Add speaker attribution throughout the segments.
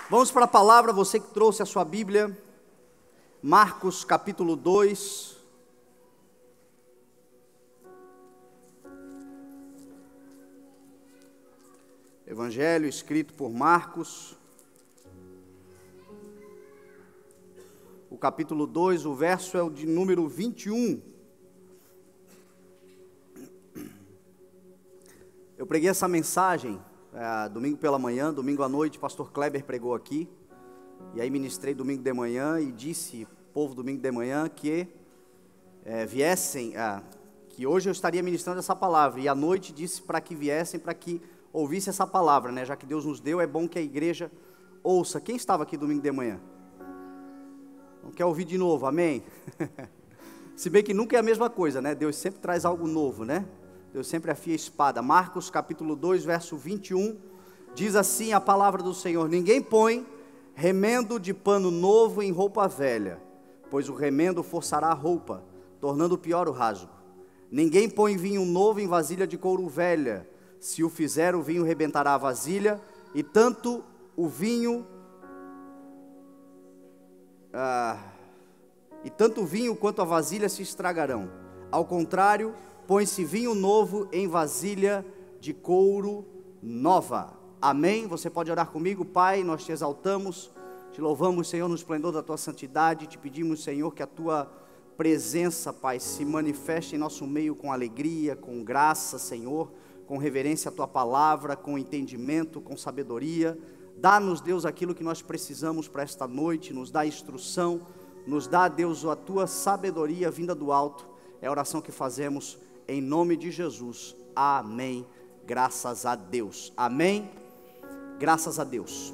Speaker 1: Vamos para a palavra, você que trouxe a sua Bíblia, Marcos capítulo 2. Evangelho escrito por Marcos, o capítulo 2, o verso é o de número 21. Eu preguei essa mensagem domingo pela manhã, domingo à noite, pastor Kleber pregou aqui, e aí ministrei domingo de manhã e disse, povo, domingo de manhã, que viessem, que hoje eu estaria ministrando essa palavra, e à noite disse para que viessem, para que ouvisse essa palavra, né? Já que Deus nos deu, é bom que a igreja ouça. Quem estava aqui domingo de manhã? Não quer ouvir de novo, amém? Se bem que nunca é a mesma coisa, né? Deus sempre traz algo novo, né? Deus sempre afia a espada. Marcos capítulo 2, verso 21, diz assim a palavra do Senhor: ninguém põe remendo de pano novo em roupa velha, pois o remendo forçará a roupa, tornando pior o rasgo. Ninguém põe vinho novo em vasilha de couro velha, se o fizer, o vinho rebentará a vasilha, e tanto o vinho quanto a vasilha se estragarão. Ao contrário, põe-se vinho novo em vasilha de couro nova. Amém? Você pode orar comigo? Pai, nós te exaltamos, te louvamos, Senhor, no esplendor da tua santidade. Te pedimos, Senhor, que a tua presença, Pai, se manifeste em nosso meio com alegria, com graça, Senhor, com reverência à tua palavra, com entendimento, com sabedoria. Dá-nos, Deus, aquilo que nós precisamos para esta noite, nos dá instrução, nos dá, Deus, a tua sabedoria vinda do alto. É a oração que fazemos em nome de Jesus. Amém. Graças a Deus. Amém. Graças a Deus.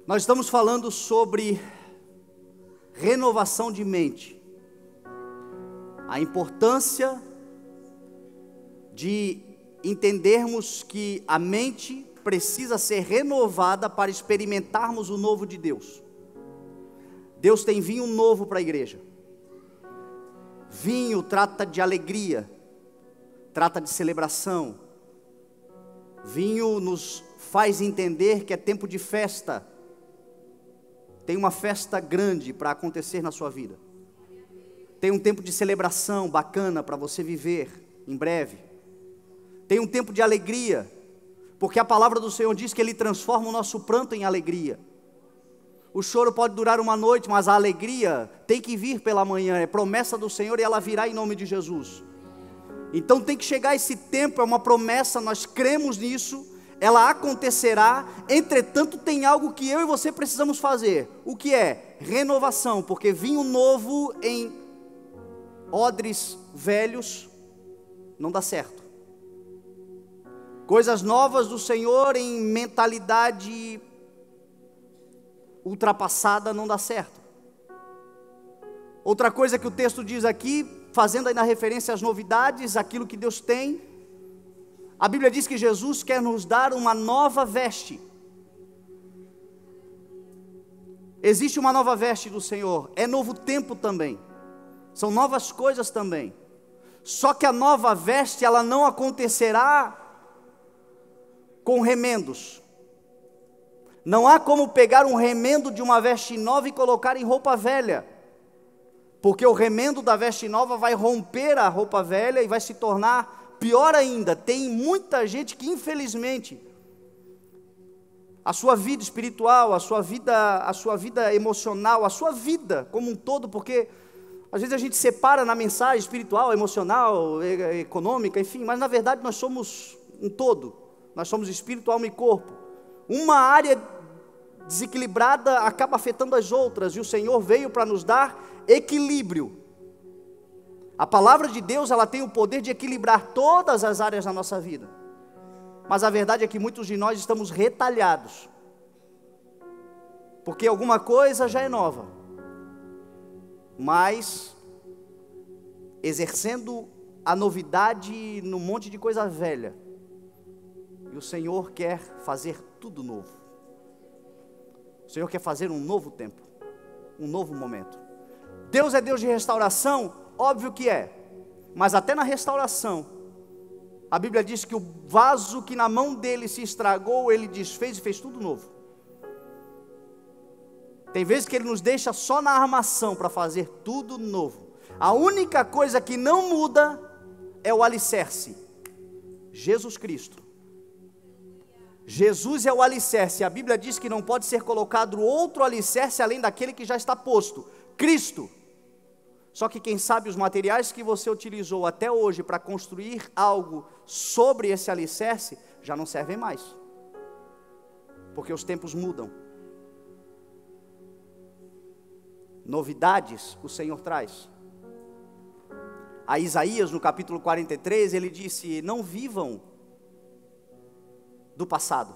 Speaker 1: Nós estamos falando sobre renovação de mente. A importância de entendermos que a mente precisa ser renovada para experimentarmos o novo de Deus. Deus tem vinho novo para a igreja. Vinho trata de alegria, trata de celebração. Vinho nos faz entender que é tempo de festa. Tem uma festa grande para acontecer na sua vida. Tem um tempo de celebração bacana para você viver em breve. Tem um tempo de alegria, porque a palavra do Senhor diz que Ele transforma o nosso pranto em alegria. O choro pode durar uma noite, mas a alegria tem que vir pela manhã, é promessa do Senhor e ela virá em nome de Jesus. Então tem que chegar esse tempo, é uma promessa, nós cremos nisso, ela acontecerá. Entretanto tem algo que eu e você precisamos fazer, o que é? Renovação, porque vinho novo em odres velhos não dá certo. Coisas novas do Senhor em mentalidade ultrapassada não dá certo. Outra coisa que o texto diz aqui, fazendo aí na referência às novidades, aquilo que Deus tem, a Bíblia diz que Jesus quer nos dar uma nova veste. Existe uma nova veste do Senhor, é novo tempo também, são novas coisas também. Só que a nova veste, ela não acontecerá com remendos. Não há como pegar um remendo de uma veste nova e colocar em roupa velha, porque o remendo da veste nova vai romper a roupa velha e vai se tornar pior ainda. Tem muita gente que infelizmente a sua vida espiritual, a sua vida emocional, a sua vida como um todo, porque às vezes a gente separa na mensagem espiritual, emocional, econômica, enfim, mas na verdade nós somos um todo, nós somos espírito, alma e corpo. Uma área desequilibrada acaba afetando as outras, e o Senhor veio para nos dar equilíbrio. A palavra de Deus, ela tem o poder de equilibrar todas as áreas da nossa vida, mas a verdade é que muitos de nós estamos retalhados, porque alguma coisa já é nova, mas exercendo a novidade num monte de coisa velha. E o Senhor quer fazer tudo novo. O Senhor quer fazer um novo tempo, um novo momento. Deus é Deus de restauração? Óbvio que é. Mas até na restauração, A Bíblia diz que o vaso que na mão dele se estragou, ele desfez e fez tudo novo. Tem vezes que ele nos deixa só na armação para fazer tudo novo. A única coisa que não muda é o alicerce, Jesus Cristo. Jesus é o alicerce. A Bíblia diz que não pode ser colocado outro alicerce além daquele que já está posto, Cristo. Só que quem sabe os materiais que você utilizou até hoje para construir algo sobre esse alicerce já não servem mais, porque os tempos mudam. Novidades o Senhor traz. A Isaías, no capítulo 43, ele disse: não vivam do passado,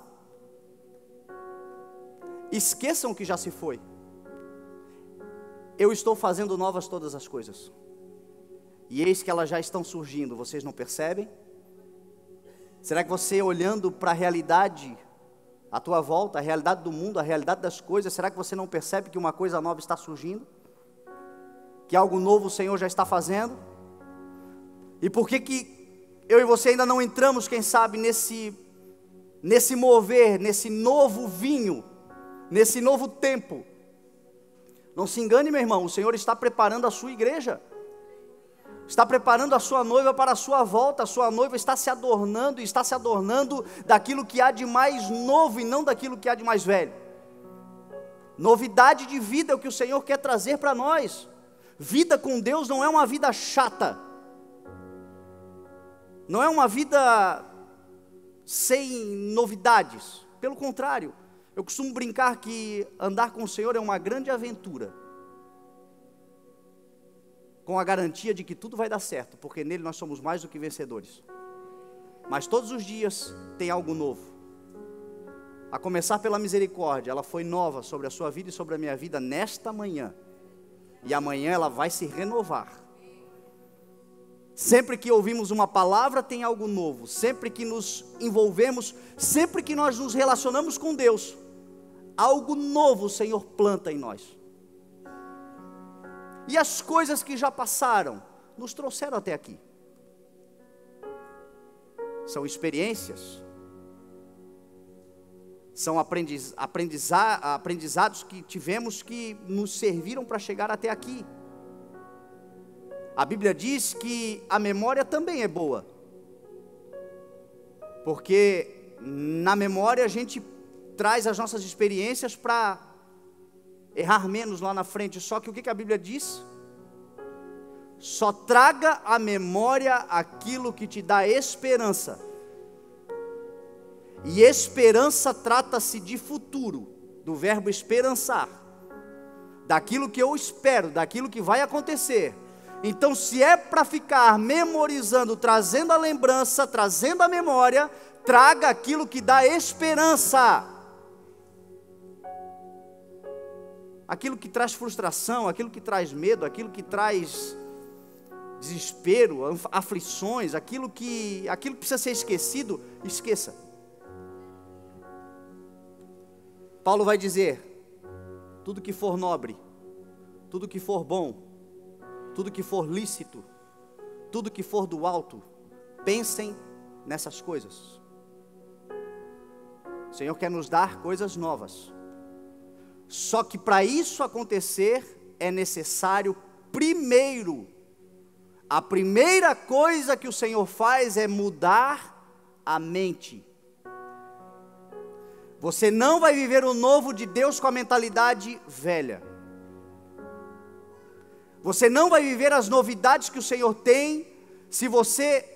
Speaker 1: esqueçam o que já se foi. Eu estou fazendo novas todas as coisas, e eis que elas já estão surgindo, vocês não percebem? Será que você, olhando para a realidade à tua volta, a realidade do mundo, a realidade das coisas, será que você não percebe que uma coisa nova está surgindo? Que algo novo o Senhor já está fazendo? E por que eu e você ainda não entramos, quem sabe, nesse mover, nesse novo vinho, nesse novo tempo? Não se engane, meu irmão, o Senhor está preparando a sua igreja, está preparando a sua noiva para a sua volta. A sua noiva está se adornando, e está se adornando daquilo que há de mais novo e não daquilo que há de mais velho. Novidade de vida é o que o Senhor quer trazer para nós. Vida com Deus não é uma vida chata, não é uma vida sem novidades, pelo contrário. Eu costumo brincar que andar com o Senhor é uma grande aventura, com a garantia de que tudo vai dar certo, porque nele nós somos mais do que vencedores. Mas todos os dias tem algo novo, a começar pela misericórdia. Ela foi nova sobre a sua vida e sobre a minha vida nesta manhã, e amanhã ela vai se renovar. Sempre que ouvimos uma palavra tem algo novo, sempre que nos envolvemos, sempre que nós nos relacionamos com Deus, algo novo o Senhor planta em nós. E as coisas que já passaram nos trouxeram até aqui. São experiências, são aprendizados que tivemos, que nos serviram para chegar até aqui. A Bíblia diz que a memória também é boa, porque na memória a gente traz as nossas experiências para errar menos lá na frente. Só que o que a Bíblia diz? Só traga à memória aquilo que te dá esperança. E esperança trata-se de futuro, do verbo esperançar, daquilo que eu espero, daquilo que vai acontecer. Então, se é para ficar memorizando, trazendo a lembrança, trazendo a memória, traga aquilo que dá esperança. Aquilo que traz frustração, aquilo que traz medo, aquilo que traz desespero, aflições, aquilo que precisa ser esquecido, esqueça. Paulo vai dizer: tudo que for nobre, tudo que for bom, tudo que for lícito, tudo que for do alto, pensem nessas coisas. O Senhor quer nos dar coisas novas. Só que para isso acontecer é necessário primeiro, a primeira coisa que o Senhor faz é mudar a mente. Você não vai viver o novo de Deus com a mentalidade velha. Você não vai viver as novidades que o Senhor tem se você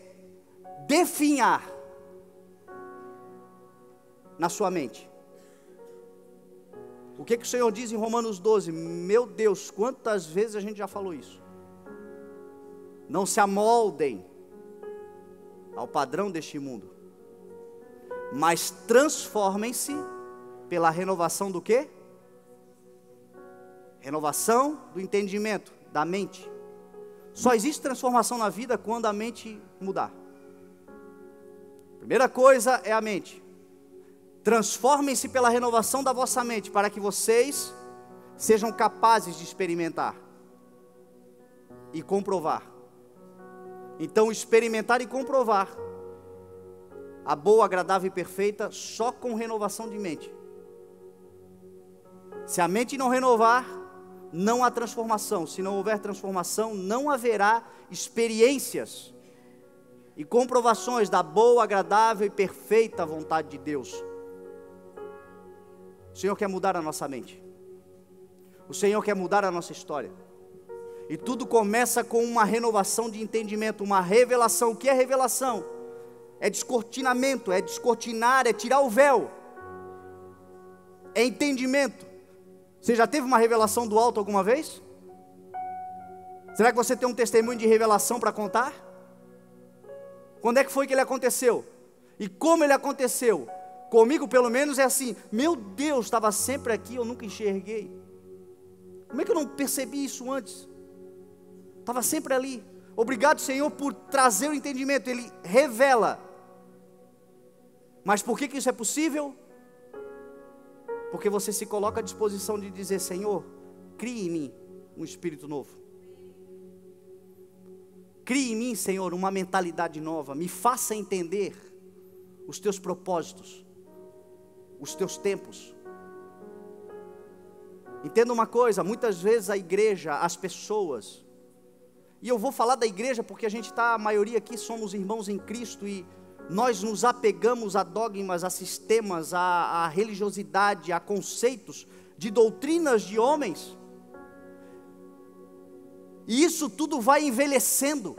Speaker 1: definhar na sua mente. O que o Senhor diz em Romanos 12? Meu Deus, quantas vezes a gente já falou isso? Não se amoldem ao padrão deste mundo, mas transformem-se pela renovação do quê? Renovação do entendimento, da mente. Só existe transformação na vida quando a mente mudar. Primeira coisa é a mente. Transformem-se pela renovação da vossa mente, para que vocês sejam capazes de experimentar e comprovar. Então, experimentar e comprovar a boa, agradável e perfeita só com renovação de mente. Se a mente não renovar, não há transformação. Se não houver transformação, não haverá experiências e comprovações da boa, agradável e perfeita vontade de Deus. O Senhor quer mudar a nossa mente. O Senhor quer mudar a nossa história. E tudo começa com uma renovação de entendimento, uma revelação. O que é revelação? É descortinamento, é descortinar, é tirar o véu. É entendimento. Você já teve uma revelação do alto alguma vez? Será que você tem um testemunho de revelação para contar? Quando é que foi que ele aconteceu? E como ele aconteceu? Comigo pelo menos é assim: meu Deus, estava sempre aqui, eu nunca enxerguei. Como é que eu não percebi isso antes? Estava sempre ali. Obrigado, Senhor, por trazer o entendimento. Ele revela. Mas por que isso é possível? Porque você se coloca à disposição de dizer: Senhor, crie em mim um espírito novo. Crie em mim, Senhor, uma mentalidade nova. Me faça entender os teus propósitos, os teus tempos. Entenda uma coisa: muitas vezes a igreja, as pessoas, e eu vou falar da igreja porque a maioria aqui somos irmãos em Cristo, e nós nos apegamos a dogmas, a sistemas, a religiosidade, a conceitos de doutrinas de homens, e isso tudo vai envelhecendo,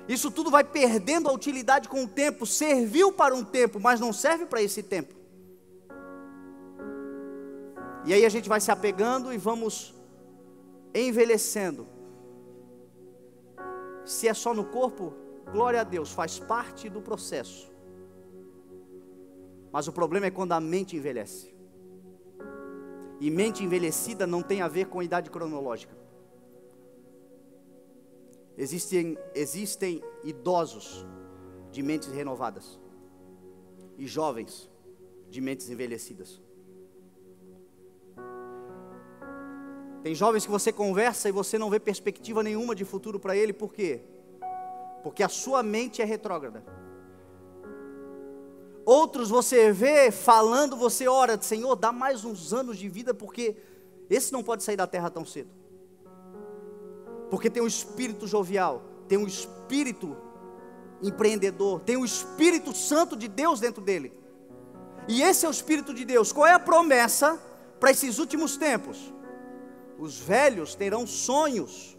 Speaker 1: isso tudo vai perdendo a utilidade com o tempo. Serviu para um tempo, mas não serve para esse tempo. E aí a gente vai se apegando e vamos envelhecendo. Se é só no corpo, glória a Deus, faz parte do processo. Mas o problema é quando a mente envelhece. E mente envelhecida não tem a ver com idade cronológica. Existem idosos de mentes renovadas e jovens de mentes envelhecidas. Tem jovens que você conversa e você não vê perspectiva nenhuma de futuro para ele. Por quê? Porque a sua mente é retrógrada. Outros você vê falando, você ora: Senhor, dá mais uns anos de vida, porque esse não pode sair da terra tão cedo. Porque tem um espírito jovial, tem um espírito empreendedor, tem o Espírito Santo de Deus dentro dele. E esse é o Espírito de Deus. Qual é a promessa para esses últimos tempos? Os velhos terão sonhos.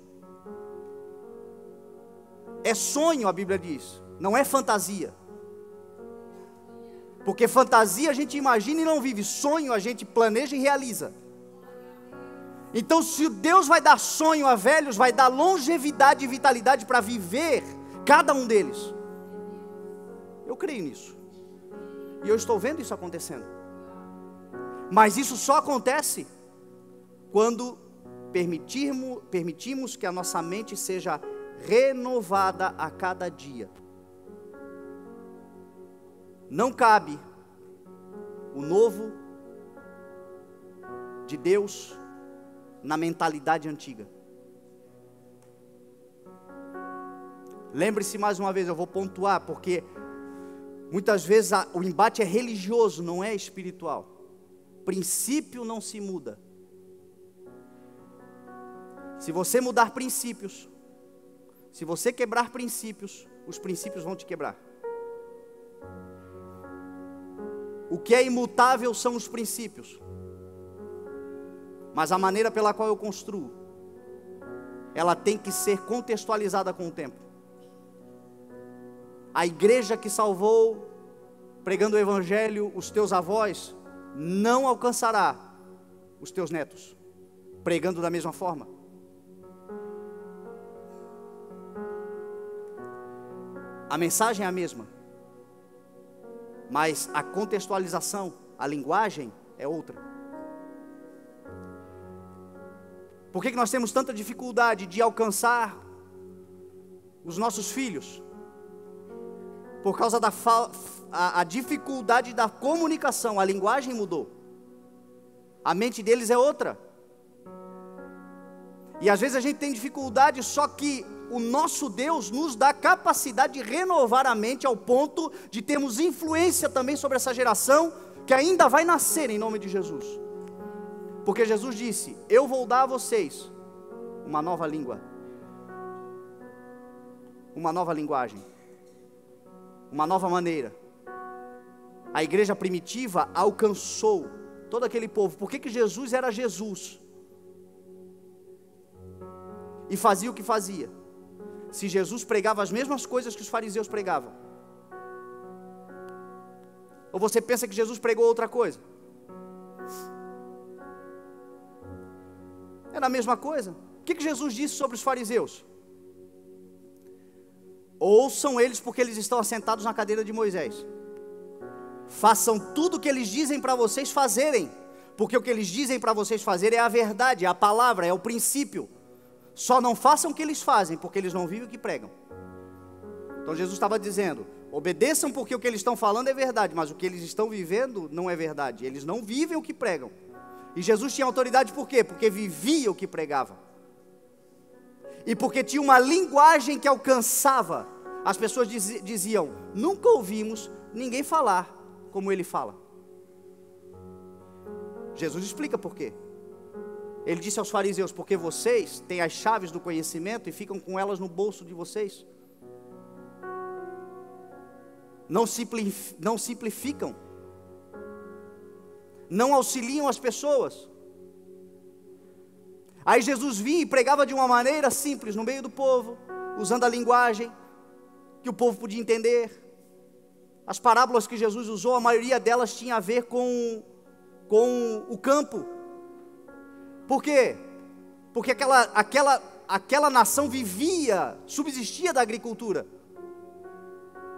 Speaker 1: É sonho, a Bíblia diz, não é fantasia. Porque fantasia a gente imagina e não vive. Sonho a gente planeja e realiza. Então, se Deus vai dar sonho a velhos, vai dar longevidade e vitalidade para viver cada um deles. Eu creio nisso. E eu estou vendo isso acontecendo. Mas isso só acontece quando permitimos que a nossa mente seja renovada a cada dia. Não cabe o novo de Deus na mentalidade antiga. Lembre-se mais uma vez, eu vou pontuar, porque muitas vezes o embate é religioso, não é espiritual. Princípio não se muda. Se você mudar princípios, se você quebrar princípios, os princípios vão te quebrar. O que é imutável são os princípios. Mas a maneira pela qual eu construo, ela tem que ser contextualizada com o tempo. A igreja que salvou, pregando o evangelho, os teus avós, não alcançará os teus netos, pregando da mesma forma. A mensagem é a mesma, mas a contextualização, a linguagem é outra. Por que nós temos tanta dificuldade de alcançar os nossos filhos? Por causa da a dificuldade da comunicação. A linguagem mudou, a mente deles é outra. E às vezes a gente tem dificuldade, só que o nosso Deus nos dá capacidade de renovar a mente ao ponto de termos influência também sobre essa geração que ainda vai nascer em nome de Jesus. Porque Jesus disse: eu vou dar a vocês uma nova língua, uma nova linguagem, uma nova maneira. A igreja primitiva alcançou todo aquele povo. Por que Jesus era Jesus? E fazia o que fazia? Se Jesus pregava as mesmas coisas que os fariseus pregavam? Ou você pensa que Jesus pregou outra coisa? Era a mesma coisa. O que Jesus disse sobre os fariseus? Ouçam eles porque eles estão assentados na cadeira de Moisés. Façam tudo o que eles dizem para vocês fazerem, porque o que eles dizem para vocês fazerem é a verdade, é a palavra, é o princípio. Só não façam o que eles fazem, porque eles não vivem o que pregam. Então Jesus estava dizendo: obedeçam porque o que eles estão falando é verdade, mas o que eles estão vivendo não é verdade. Eles não vivem o que pregam. E Jesus tinha autoridade por quê? Porque vivia o que pregava. E porque tinha uma linguagem que alcançava. As pessoas diziam: nunca ouvimos ninguém falar como ele fala. Jesus explica por quê. Ele disse aos fariseus: porque vocês têm as chaves do conhecimento e ficam com elas no bolso de vocês. Não simplificam, não auxiliam as pessoas. Aí Jesus vinha e pregava de uma maneira simples no meio do povo, usando a linguagem que o povo podia entender. As parábolas que Jesus usou, a maioria delas tinha a ver com o campo. Por quê? Porque aquela nação vivia, subsistia da agricultura.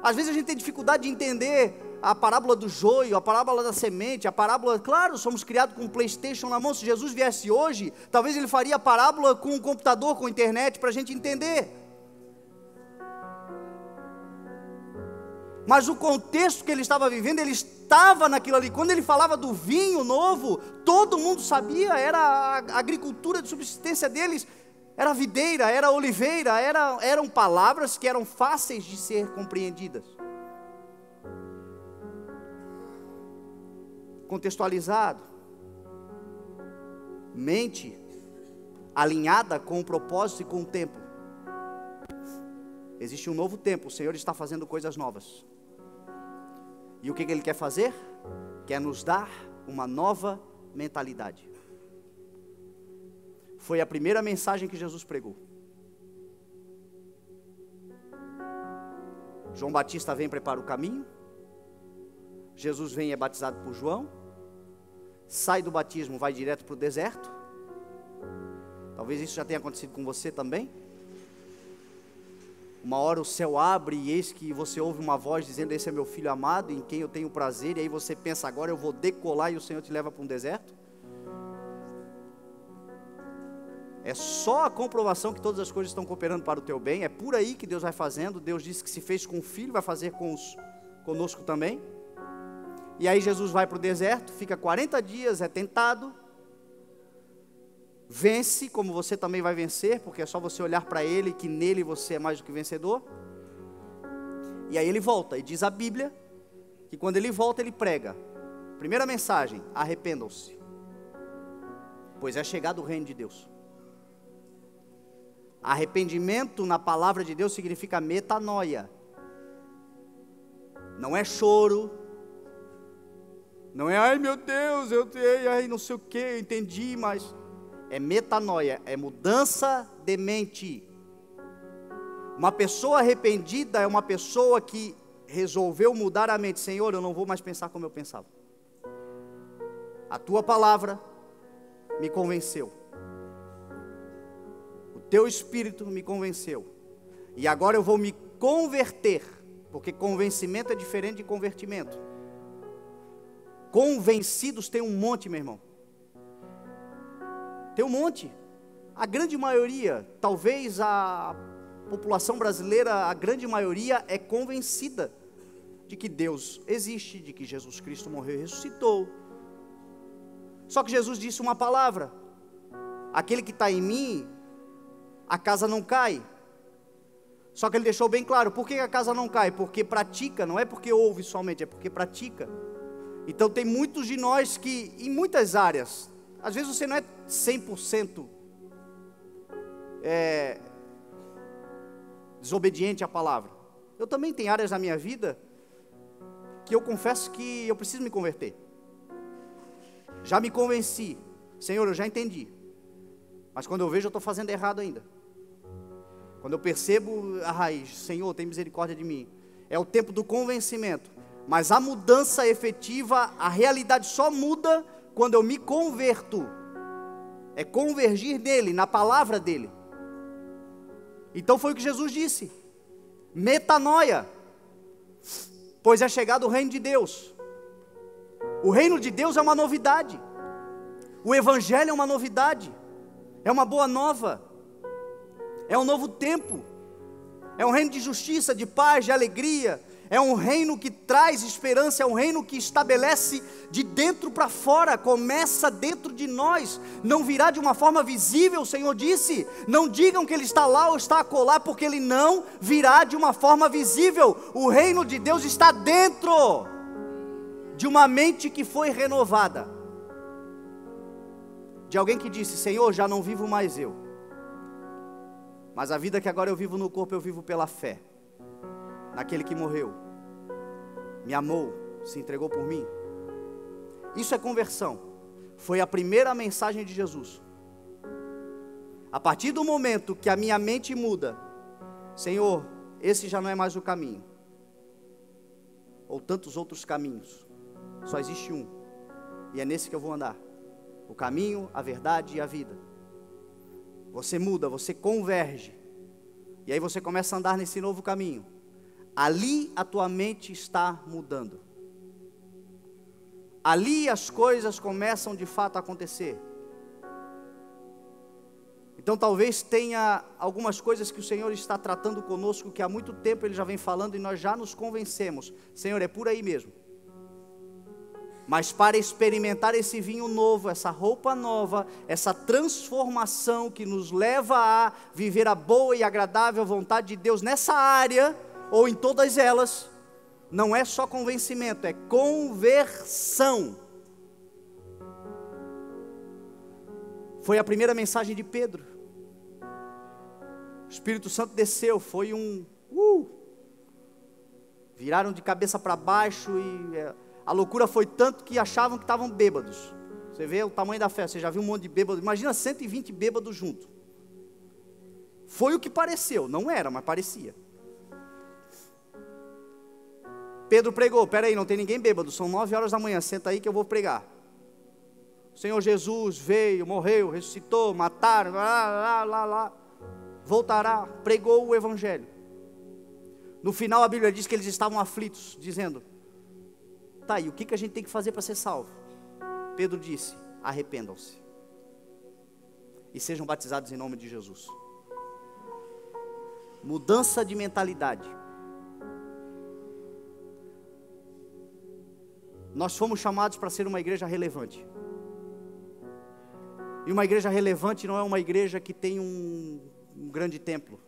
Speaker 1: Às vezes a gente tem dificuldade de entender a parábola do joio, a parábola da semente, a parábola... Claro, somos criados com um PlayStation na mão. Se Jesus viesse hoje, talvez ele faria a parábola com um computador, com internet, para a gente entender. Mas o contexto que ele estava vivendo, ele estava naquilo ali. Quando ele falava do vinho novo, todo mundo sabia, era a agricultura de subsistência deles, era videira, era oliveira, eram palavras que eram fáceis de ser compreendidas. Contextualizado, mente alinhada com o propósito e com o tempo. Existe um novo tempo, o Senhor está fazendo coisas novas. E o que Ele quer fazer? Quer nos dar uma nova mentalidade. Foi a primeira mensagem que Jesus pregou. João Batista vem e prepara o caminho. Jesus vem e é batizado por João. Sai do batismo, vai direto para o deserto. Talvez isso já tenha acontecido com você também. Uma hora o céu abre e eis que você ouve uma voz dizendo: esse é meu filho amado, em quem eu tenho prazer. E aí você pensa: agora eu vou decolar, e o Senhor te leva para um deserto. É só a comprovação que todas as coisas estão cooperando para o teu bem. É por aí que Deus vai fazendo. Deus disse que se fez com o filho, vai fazer conosco também. E aí Jesus vai para o deserto, fica 40 dias, é tentado, vence, como você também vai vencer, porque é só você olhar para Ele, que nele você é mais do que vencedor. E aí ele volta, e diz a Bíblia, que quando ele volta ele prega. Primeira mensagem: arrependam-se, pois é chegado o reino de Deus. Arrependimento na palavra de Deus significa metanoia. Não é choro, não é ai meu Deus, ai não sei o que, eu entendi, mas é metanoia, é mudança de mente. Uma pessoa arrependida é uma pessoa que resolveu mudar a mente. Senhor, eu não vou mais pensar como eu pensava. A tua palavra me convenceu. O teu Espírito me convenceu. E agora eu vou me converter, porque convencimento é diferente de convertimento. Convencidos tem um monte, meu irmão. Tem um monte. A grande maioria, talvez a população brasileira, a grande maioria é convencida de que Deus existe, de que Jesus Cristo morreu e ressuscitou. Só que Jesus disse uma palavra: aquele que está em mim, a casa não cai. Só que ele deixou bem claro, por que a casa não cai? Porque pratica, não é porque ouve somente, é porque pratica. Então tem muitos de nós que, em muitas áreas, às vezes você não é 100% desobediente à palavra. Eu também tenho áreas na minha vida que eu confesso que eu preciso me converter. Já me convenci, Senhor, eu já entendi, mas quando eu vejo eu estou fazendo errado ainda. Quando eu percebo a raiz, Senhor, tem misericórdia de mim. É o tempo do convencimento, mas a mudança efetiva, a realidade só muda quando eu me converto. É convergir nele, na palavra dele. Então foi o que Jesus disse: metanoia, pois é chegado o reino de Deus. O reino de Deus é uma novidade, o evangelho é uma novidade, é uma boa nova, é um novo tempo, é um reino de justiça, de paz, de alegria, é um reino que traz esperança, é um reino que estabelece de dentro para fora, começa dentro de nós, não virá de uma forma visível. O Senhor disse, não digam que Ele está lá ou está acolá, porque Ele não virá de uma forma visível. O reino de Deus está dentro de uma mente que foi renovada, de alguém que disse, Senhor, já não vivo mais eu, mas a vida que agora eu vivo no corpo, eu vivo pela fé naquele que morreu, me amou, se entregou por mim. Isso é conversão. Foi a primeira mensagem de Jesus. A partir do momento que a minha mente muda, Senhor, esse já não é mais o caminho, ou tantos outros caminhos, só existe um, e é nesse que eu vou andar, o caminho, a verdade e a vida. Você muda, você converge, e aí você começa a andar nesse novo caminho. Ali a tua mente está mudando, ali as coisas começam de fato a acontecer. Então talvez tenha algumas coisas que o Senhor está tratando conosco, que há muito tempo Ele já vem falando, e nós já nos convencemos, Senhor, é por aí mesmo. Mas para experimentar esse vinho novo, essa roupa nova, essa transformação que nos leva a viver a boa e agradável vontade de Deus nessa área, ou em todas elas, não é só convencimento, é conversão. Foi a primeira mensagem de Pedro. O Espírito Santo desceu, foi um viraram de cabeça para baixo, e a loucura foi tanto que achavam que estavam bêbados. Você vê o tamanho da festa, você já viu um monte de bêbados, imagina 120 bêbados juntos. Foi o que pareceu, não era, mas parecia. Pedro pregou, peraí, não tem ninguém bêbado, são 9 horas da manhã, senta aí que eu vou pregar. O Senhor Jesus veio, morreu, ressuscitou, mataram, voltará, pregou o evangelho. No final a Bíblia diz que eles estavam aflitos, dizendo, tá aí, o que a gente tem que fazer para ser salvo? Pedro disse, arrependam-se e sejam batizados em nome de Jesus. Mudança de mentalidade. Nós fomos chamados para ser uma igreja relevante. E uma igreja relevante não é uma igreja que tem um grande templo.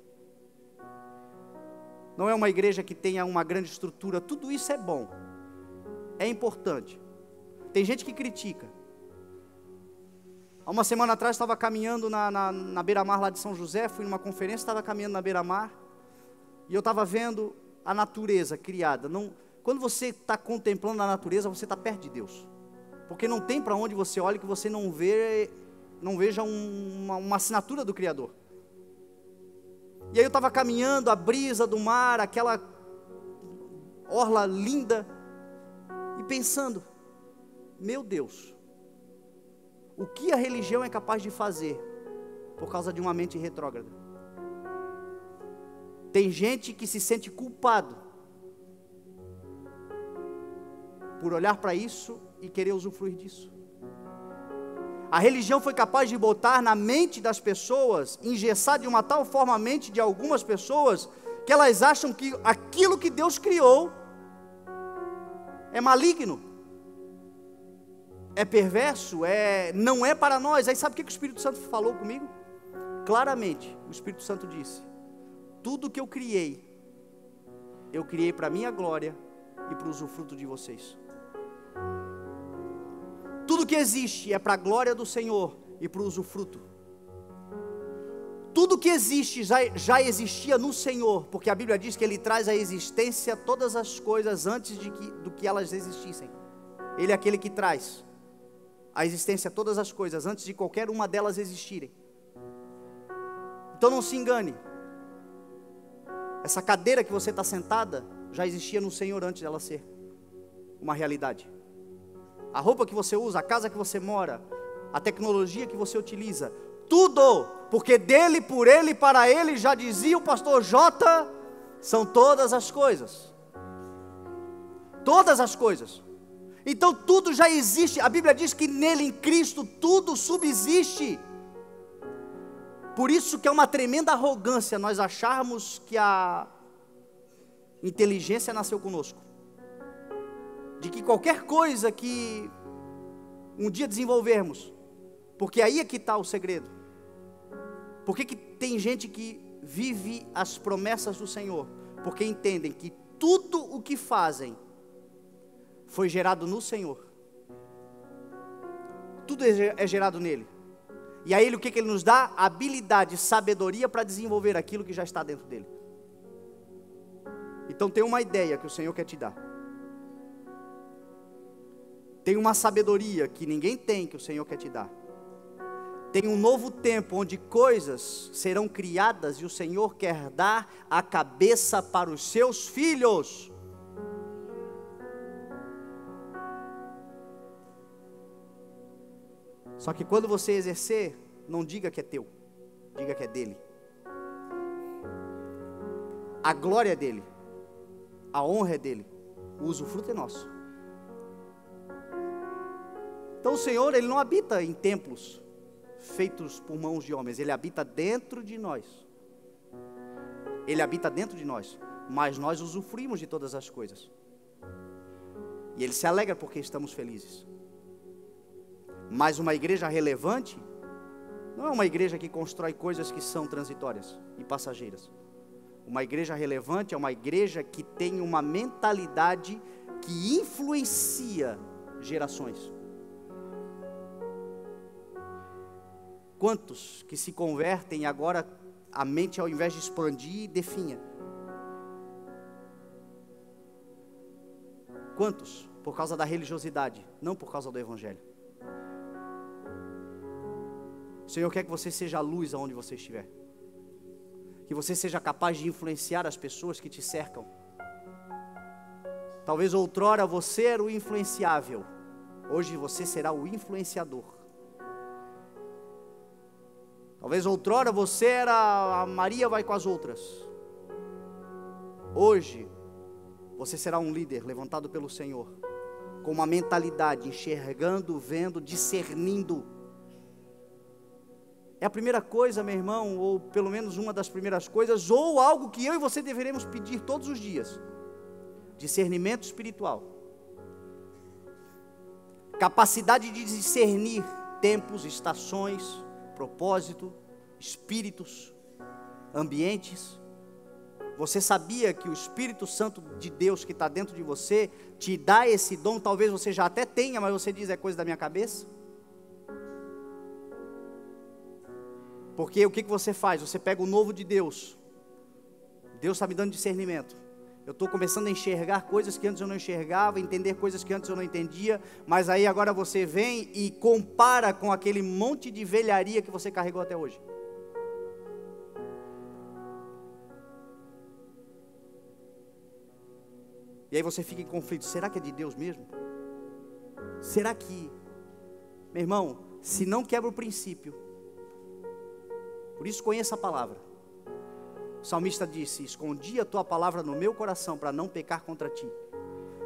Speaker 1: Não é uma igreja que tenha uma grande estrutura. Tudo isso é bom, é importante. Tem gente que critica. Há uma semana atrás estava caminhando na beira-mar lá de São José. Fui numa conferência, estava caminhando na beira-mar, e eu estava vendo a natureza criada. Quando você está contemplando a natureza, você está perto de Deus, porque não tem para onde você olhe que você não veja uma assinatura do Criador. E aí eu estava caminhando, a brisa do mar, aquela orla linda, e pensando, meu Deus, o que a religião é capaz de fazer por causa de uma mente retrógrada? Tem gente que se sente culpado por olhar para isso e querer usufruir disso. A religião foi capaz de botar na mente das pessoas, engessar de uma tal forma a mente de algumas pessoas, que elas acham que aquilo que Deus criou é maligno, é perverso, não é para nós. Aí sabe o que o Espírito Santo falou comigo? Claramente, o Espírito Santo disse, tudo que eu criei para a minha glória e para o usufruto de vocês. Tudo que existe é para a glória do Senhor e para o usufruto. Tudo que existe já existia no Senhor, porque a Bíblia diz que Ele traz à existência todas as coisas antes do que elas existissem. Ele é aquele que traz à existência todas as coisas antes de qualquer uma delas existirem. Então não se engane, essa cadeira que você está sentada já existia no Senhor antes dela ser uma realidade. A roupa que você usa, a casa que você mora, a tecnologia que você utiliza, tudo, porque dele, por ele e para ele, já dizia o pastor J, são todas as coisas. Todas as coisas. Então tudo já existe. A Bíblia diz que nele, em Cristo, tudo subsiste. Por isso que é uma tremenda arrogância nós acharmos que a inteligência nasceu conosco. De que qualquer coisa que um dia desenvolvermos, porque aí é que está o segredo. Por que tem gente que vive as promessas do Senhor? Porque entendem que tudo o que fazem foi gerado no Senhor. Tudo é gerado nele. E a Ele o que Ele nos dá? Habilidade, sabedoria para desenvolver aquilo que já está dentro dele. Então tem uma ideia que o Senhor quer te dar. Tem uma sabedoria que ninguém tem, que o Senhor quer te dar. Tem um novo tempo onde coisas serão criadas e o Senhor quer dar a cabeça para os seus filhos. Só que quando você exercer, não diga que é teu, diga que é dele. A glória é dele, a honra é dele, o usufruto é nosso. Então o Senhor, Ele não habita em templos feitos por mãos de homens, Ele habita dentro de nós. Ele habita dentro de nós, mas nós usufruímos de todas as coisas. E Ele se alegra porque estamos felizes. Mas uma igreja relevante não é uma igreja que constrói coisas que são transitórias e passageiras. Uma igreja relevante é uma igreja que tem uma mentalidade que influencia gerações. Quantos que se convertem e agora a mente, ao invés de expandir, definha? Quantos? Por causa da religiosidade, não por causa do Evangelho. O Senhor quer que você seja a luz aonde você estiver. Que você seja capaz de influenciar as pessoas que te cercam. Talvez outrora você era o influenciável. Hoje você será o influenciador. Talvez outrora você era a Maria vai com as outras. Hoje você será um líder levantado pelo Senhor, com uma mentalidade, enxergando, vendo, discernindo. É a primeira coisa, meu irmão, ou pelo menos uma das primeiras coisas, ou algo que eu e você deveremos pedir todos os dias: discernimento espiritual, capacidade de discernir tempos, estações, propósito, espíritos, ambientes. Você sabia que o Espírito Santo de Deus que está dentro de você te dá esse dom? Talvez você já até tenha, mas você diz: é coisa da minha cabeça. Porque o que você faz? Você pega o novo de Deus. Deus está me dando discernimento. Eu estou começando a enxergar coisas que antes eu não enxergava, entender coisas que antes eu não entendia, mas aí agora você vem e compara com aquele monte de velharia que você carregou até hoje. E aí você fica em conflito: será que é de Deus mesmo? Será que, meu irmão, se não quebra o princípio, por isso conheça a palavra. O salmista disse: escondi a tua palavra no meu coração para não pecar contra ti.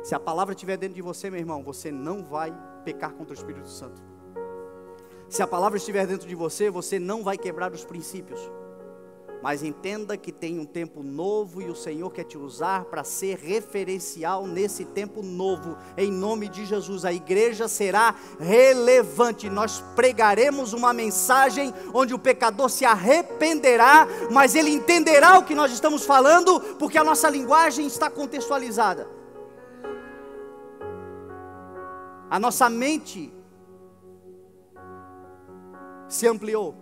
Speaker 1: Se a palavra estiver dentro de você, meu irmão, você não vai pecar contra o Espírito Santo. Se a palavra estiver dentro de você, você não vai quebrar os princípios. Mas entenda que tem um tempo novo e o Senhor quer te usar para ser referencial nesse tempo novo. Em nome de Jesus, a igreja será relevante. Nós pregaremos uma mensagem onde o pecador se arrependerá, mas ele entenderá o que nós estamos falando, porque a nossa linguagem está contextualizada. A nossa mente se ampliou.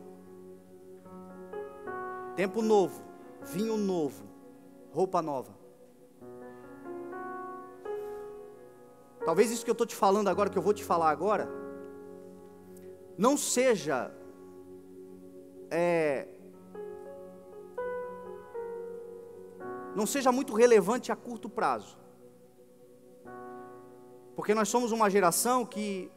Speaker 1: Tempo novo, vinho novo, roupa nova. Talvez isso que eu estou te falando agora, que eu vou te falar agora, não seja muito relevante a curto prazo. Porque nós somos uma geração que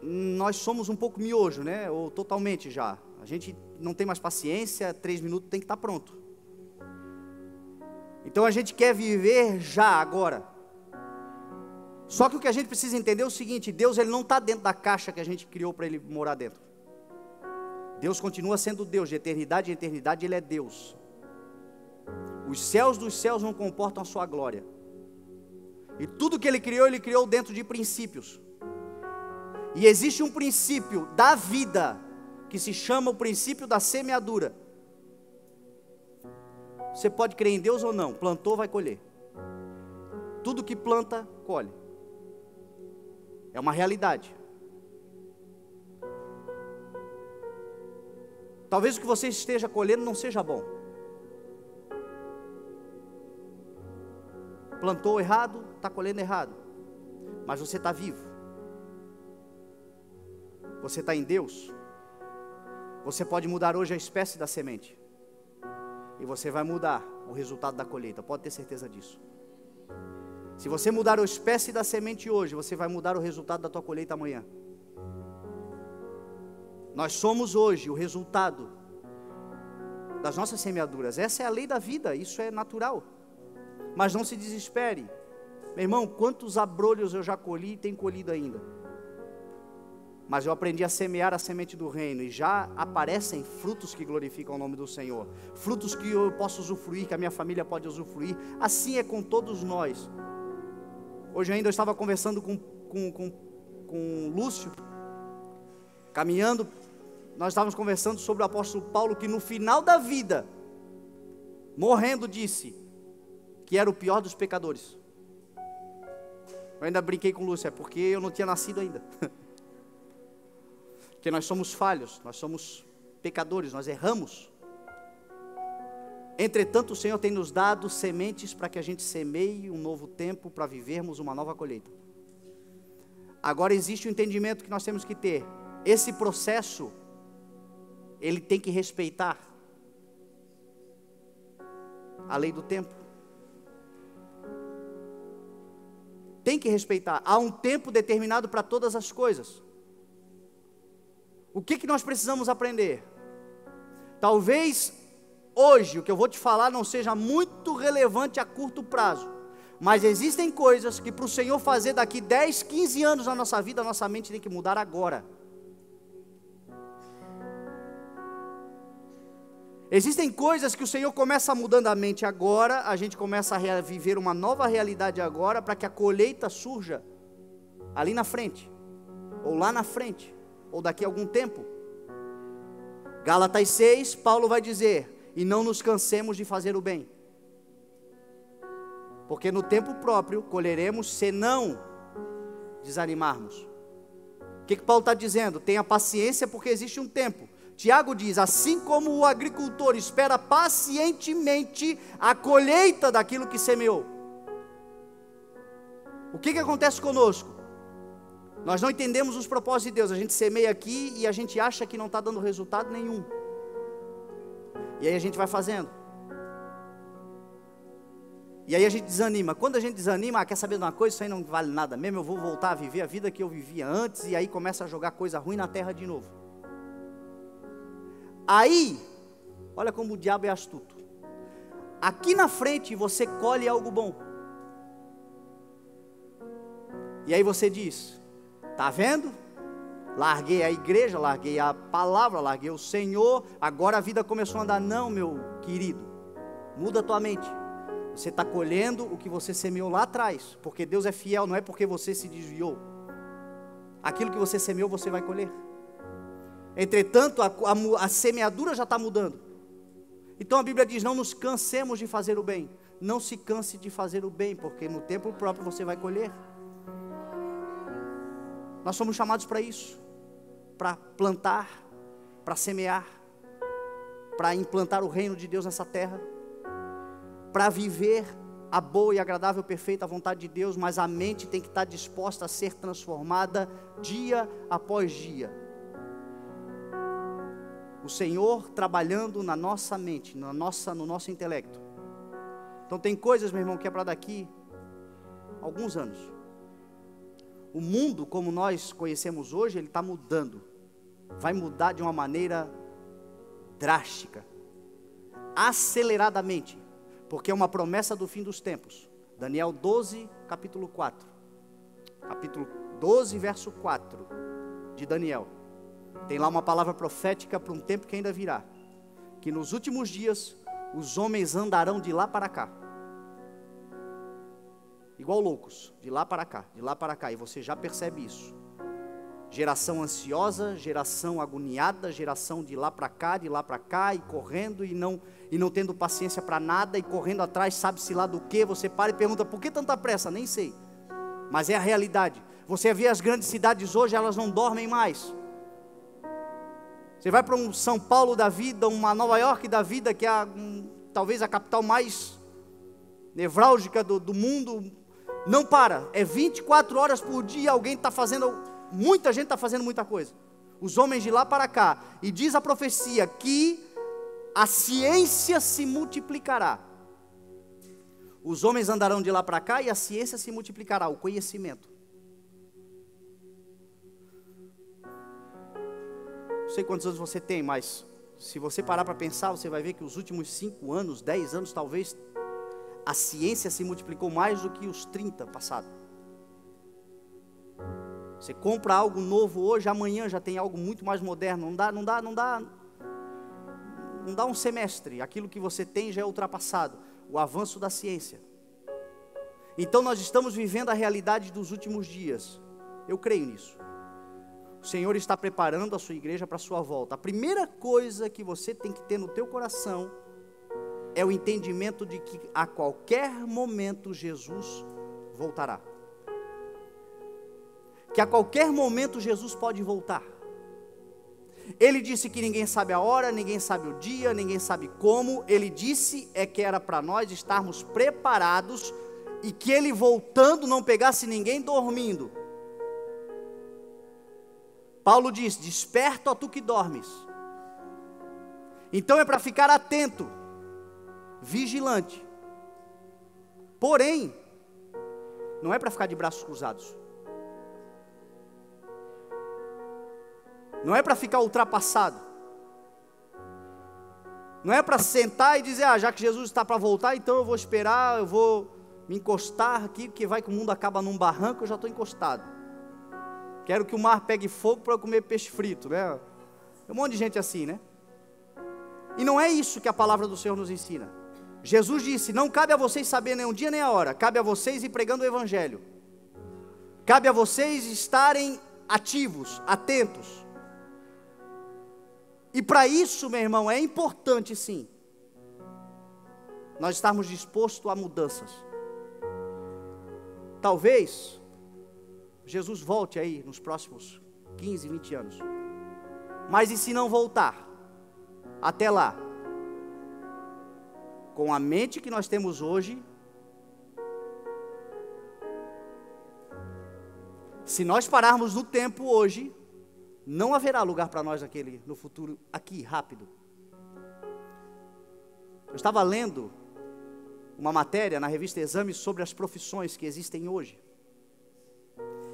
Speaker 1: nós somos um pouco miojo, né? Ou totalmente já. A gente não tem mais paciência, 3 minutos tem que estar pronto. Então a gente quer viver já, agora. Só que o que a gente precisa entender é o seguinte: Deus, ele não está dentro da caixa que a gente criou para ele morar dentro. Deus continua sendo Deus, de eternidade em eternidade ele é Deus. Os céus dos céus não comportam a sua glória. E tudo que ele criou dentro de princípios. E existe um princípio da vida, que se chama o princípio da semeadura. Você pode crer em Deus ou não, plantou, vai colher. Tudo que planta, colhe. É uma realidade. Talvez o que você esteja colhendo não seja bom. Plantou errado, está colhendo errado. Mas você está vivo. Você está em Deus. Você pode mudar hoje a espécie da semente. E você vai mudar o resultado da colheita, pode ter certeza disso. Se você mudar a espécie da semente hoje, você vai mudar o resultado da tua colheita amanhã. Nós somos hoje o resultado das nossas semeaduras. Essa é a lei da vida, isso é natural. Mas não se desespere. Meu irmão, quantos abrolhos eu já colhi e tenho colhido ainda. Mas eu aprendi a semear a semente do reino, e já aparecem frutos que glorificam o nome do Senhor. Frutos que eu posso usufruir, que a minha família pode usufruir. Assim é com todos nós. Hoje ainda eu estava conversando com o Lúcio, caminhando, nós estávamos conversando sobre o apóstolo Paulo, que no final da vida, morrendo, disse que era o pior dos pecadores. Eu ainda brinquei com o Lúcio, é porque eu não tinha nascido ainda. Porque nós somos falhos, nós somos pecadores, nós erramos. Entretanto, o Senhor tem nos dado sementes para que a gente semeie um novo tempo, para vivermos uma nova colheita. Agora existe um entendimento que nós temos que ter. Esse processo, ele tem que respeitar a lei do tempo. Tem que respeitar. Há um tempo determinado para todas as coisas. O que nós precisamos aprender? Talvez hoje o que eu vou te falar não seja muito relevante a curto prazo, mas existem coisas que para o Senhor fazer daqui 10, 15 anos na nossa vida, a nossa mente tem que mudar agora. Existem coisas que o Senhor começa mudando a mente agora, a gente começa a viver uma nova realidade agora, para que a colheita surja ali na frente, ou lá na frente, ou daqui a algum tempo. Gálatas 6, Paulo vai dizer: e não nos cansemos de fazer o bem, porque no tempo próprio colheremos, se não desanimarmos. O que Paulo está dizendo? Tenha paciência, porque existe um tempo. Tiago diz: assim como o agricultor espera pacientemente a colheita daquilo que semeou. O que acontece conosco? Nós não entendemos os propósitos de Deus. A gente semeia aqui e a gente acha que não está dando resultado nenhum. E aí a gente vai fazendo. E aí a gente desanima. Quando a gente desanima, quer saber de uma coisa? Isso aí não vale nada mesmo, eu vou voltar a viver a vida que eu vivia antes. E aí começa a jogar coisa ruim na terra de novo. Aí, olha como o diabo é astuto. Aqui na frente você colhe algo bom. E aí você diz: tá vendo? Larguei a igreja, larguei a palavra, larguei o Senhor, agora a vida começou a andar. Não, meu querido, muda a tua mente. Você está colhendo o que você semeou lá atrás, porque Deus é fiel, não é porque você se desviou. Aquilo que você semeou, você vai colher. Entretanto, a semeadura já está mudando. Então a Bíblia diz, não nos cansemos de fazer o bem. Não se canse de fazer o bem, porque no tempo próprio você vai colher. Nós somos chamados para isso, para plantar, para semear, para implantar o reino de Deus nessa terra, para viver a boa e agradável, perfeita vontade de Deus, mas a mente tem que estar disposta a ser transformada dia após dia. O Senhor trabalhando na nossa mente, no nosso intelecto. Então tem coisas, meu irmão, que é para daqui a alguns anos. O mundo como nós conhecemos hoje, ele está mudando. Vai mudar de uma maneira drástica, aceleradamente, porque é uma promessa do fim dos tempos. Daniel 12, capítulo 4. Capítulo 12, verso 4 de Daniel. Tem lá uma palavra profética para um tempo que ainda virá. Que nos últimos dias, os homens andarão de lá para cá. Igual loucos, de lá para cá, de lá para cá. E você já percebe isso. Geração ansiosa, geração agoniada, geração de lá para cá, e correndo e não tendo paciência para nada, e correndo atrás, sabe-se lá do que. Você para e pergunta, por que tanta pressa? Nem sei, mas é a realidade. Você vê as grandes cidades hoje, elas não dormem mais. Você vai para um São Paulo da vida, uma Nova York da vida, que é talvez a capital mais nevrálgica do mundo, não para, é 24 horas por dia, alguém está fazendo, muita gente está fazendo muita coisa. Os homens de lá para cá, e diz a profecia que a ciência se multiplicará. Os homens andarão de lá para cá e a ciência se multiplicará, o conhecimento. Não sei quantos anos você tem, mas se você parar para pensar, você vai ver que os últimos 5 anos, 10 anos talvez, a ciência se multiplicou mais do que os 30 passados. Você compra algo novo hoje, amanhã já tem algo muito mais moderno. Não dá um semestre, aquilo que você tem já é ultrapassado. O avanço da ciência. Então nós estamos vivendo a realidade dos últimos dias. Eu creio nisso. O Senhor está preparando a sua igreja para a sua volta. A primeira coisa que você tem que ter no teu coração é o entendimento de que a qualquer momento Jesus voltará. Que a qualquer momento Jesus pode voltar. Ele disse que ninguém sabe a hora, ninguém sabe o dia, ninguém sabe como. Ele disse que era para nós estarmos preparados e que ele voltando não pegasse ninguém dormindo. Paulo diz, desperta, ó tu que dormes. Então é para ficar atento, vigilante. Porém, não é para ficar de braços cruzados. Não é para ficar ultrapassado. Não é para sentar e dizer, já que Jesus está para voltar, então eu vou esperar, eu vou me encostar aqui, porque vai que o mundo acaba num barranco, eu já estou encostado. Quero que o mar pegue fogo para eu comer peixe frito, né? Tem um monte de gente assim, né? E não é isso que a palavra do Senhor nos ensina. Jesus disse, não cabe a vocês saber nem o dia nem a hora, cabe a vocês ir pregando o Evangelho. Cabe a vocês estarem ativos, atentos. E para isso, meu irmão, é importante sim, nós estarmos dispostos a mudanças. Talvez Jesus volte aí nos próximos 15, 20 anos. Mas e se não voltar? Até lá, com a mente que nós temos hoje, se nós pararmos no tempo hoje, não haverá lugar para nós no futuro, aqui, rápido. Eu estava lendo uma matéria na revista Exame sobre as profissões que existem hoje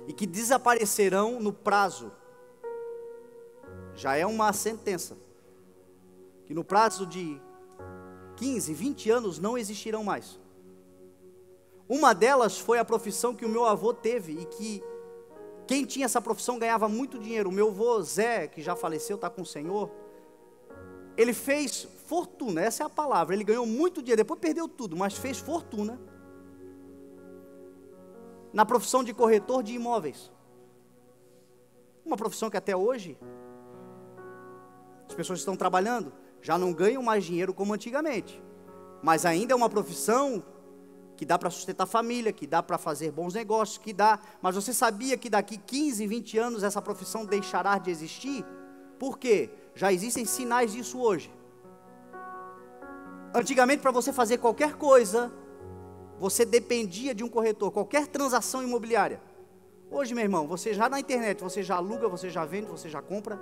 Speaker 1: e que desaparecerão no prazo. Já é uma sentença, que no prazo de 15, 20 anos não existirão mais. Uma delas foi a profissão que o meu avô teve e que Quem tinha essa profissão ganhava muito dinheiro. O meu avô Zé, que já faleceu, está com o Senhor, ele fez fortuna, essa é a palavra. Ele ganhou muito dinheiro, depois perdeu tudo, mas fez fortuna na profissão de corretor de imóveis. Uma profissão que até hoje as pessoas estão trabalhando, já não ganham mais dinheiro como antigamente, mas ainda é uma profissão que dá para sustentar a família, que dá para fazer bons negócios, que dá. Mas você sabia que daqui 15, 20 anos essa profissão deixará de existir? Por quê? Já existem sinais disso hoje. Antigamente, para você fazer qualquer coisa, você dependia de um corretor, qualquer transação imobiliária. Hoje, meu irmão, você já na internet, você já aluga, você já vende, você já compra.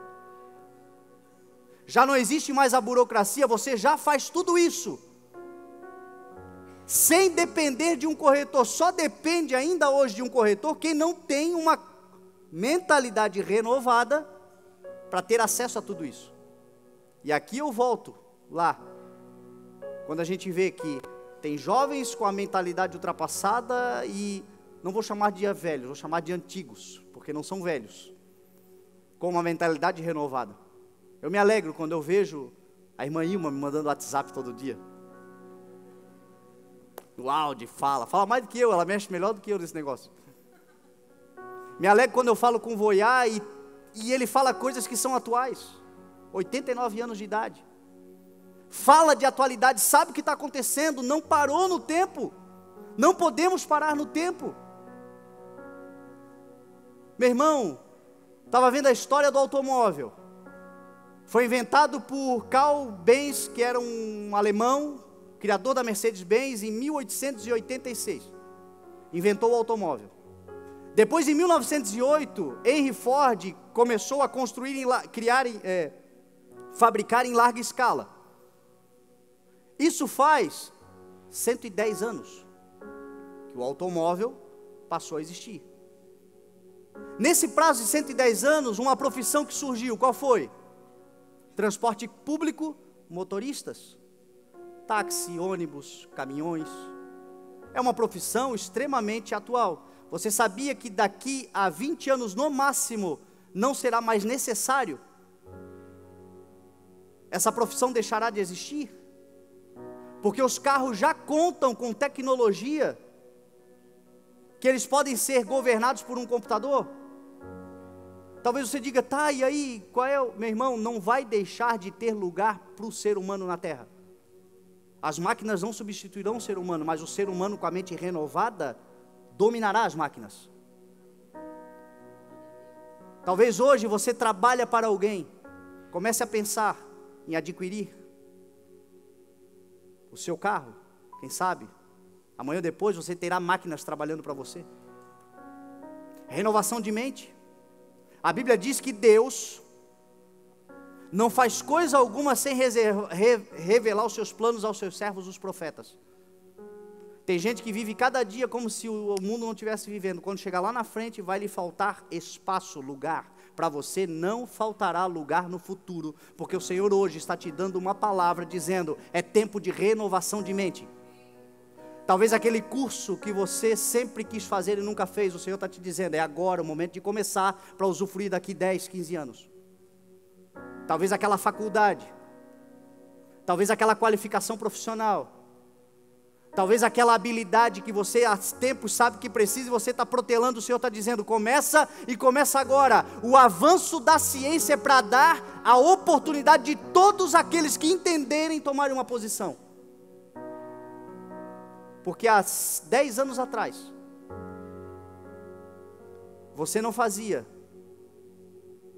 Speaker 1: Já não existe mais a burocracia, você já faz tudo isso sem depender de um corretor. Só depende ainda hoje de um corretor quem não tem uma mentalidade renovada para ter acesso a tudo isso. E aqui eu volto lá, quando a gente vê que tem jovens com a mentalidade ultrapassada, e não vou chamar de velhos, vou chamar de antigos, porque não são velhos, com uma mentalidade renovada. Eu me alegro quando eu vejo a irmã Ilma me mandando WhatsApp todo dia. No áudio, fala mais do que eu, ela mexe melhor do que eu nesse negócio. Me alegro quando eu falo com o Voiá e ele fala coisas que são atuais. 89 anos de idade. Fala de atualidade, sabe o que está acontecendo, não parou no tempo. Não podemos parar no tempo. Meu irmão, estava vendo a história do automóvel. Foi inventado por Karl Benz, que era um alemão, criador da Mercedes-Benz, em 1886. Inventou o automóvel. Depois, em 1908, Henry Ford começou a construir, fabricar em larga escala. Isso faz 110 anos que o automóvel passou a existir. Nesse prazo de 110 anos, uma profissão que surgiu, qual foi? Transporte público, motoristas. Táxi, ônibus, caminhões. É uma profissão extremamente atual. Você sabia que daqui a 20 anos no máximo não será mais necessário? Essa profissão deixará de existir? Porque os carros já contam com tecnologia que eles podem ser governados por um computador. Talvez você diga, tá, e aí, qual é o... Meu irmão, não vai deixar de ter lugar para o ser humano na Terra. As máquinas não substituirão o ser humano, mas o ser humano com a mente renovada dominará as máquinas. Talvez hoje você trabalhe para alguém, comece a pensar em adquirir o seu carro, quem sabe, amanhã ou depois você terá máquinas trabalhando para você. Renovação de mente. A Bíblia diz que Deus não faz coisa alguma sem revelar os seus planos aos seus servos, os profetas. Tem gente que vive cada dia como se o mundo não estivesse vivendo. Quando chegar lá na frente vai lhe faltar espaço, lugar. Para você não faltará lugar no futuro, porque o Senhor hoje está te dando uma palavra dizendo, é tempo de renovação de mente. Talvez aquele curso que você sempre quis fazer e nunca fez, o Senhor está te dizendo, é agora o momento de começar para usufruir daqui 10, 15 anos. Talvez aquela faculdade, talvez aquela qualificação profissional, talvez aquela habilidade que você há tempos sabe que precisa e você está protelando, o Senhor está dizendo, começa e começa agora. O avanço da ciência é para dar a oportunidade de todos aqueles que entenderem tomarem uma posição. Porque há 10 anos atrás, você não fazia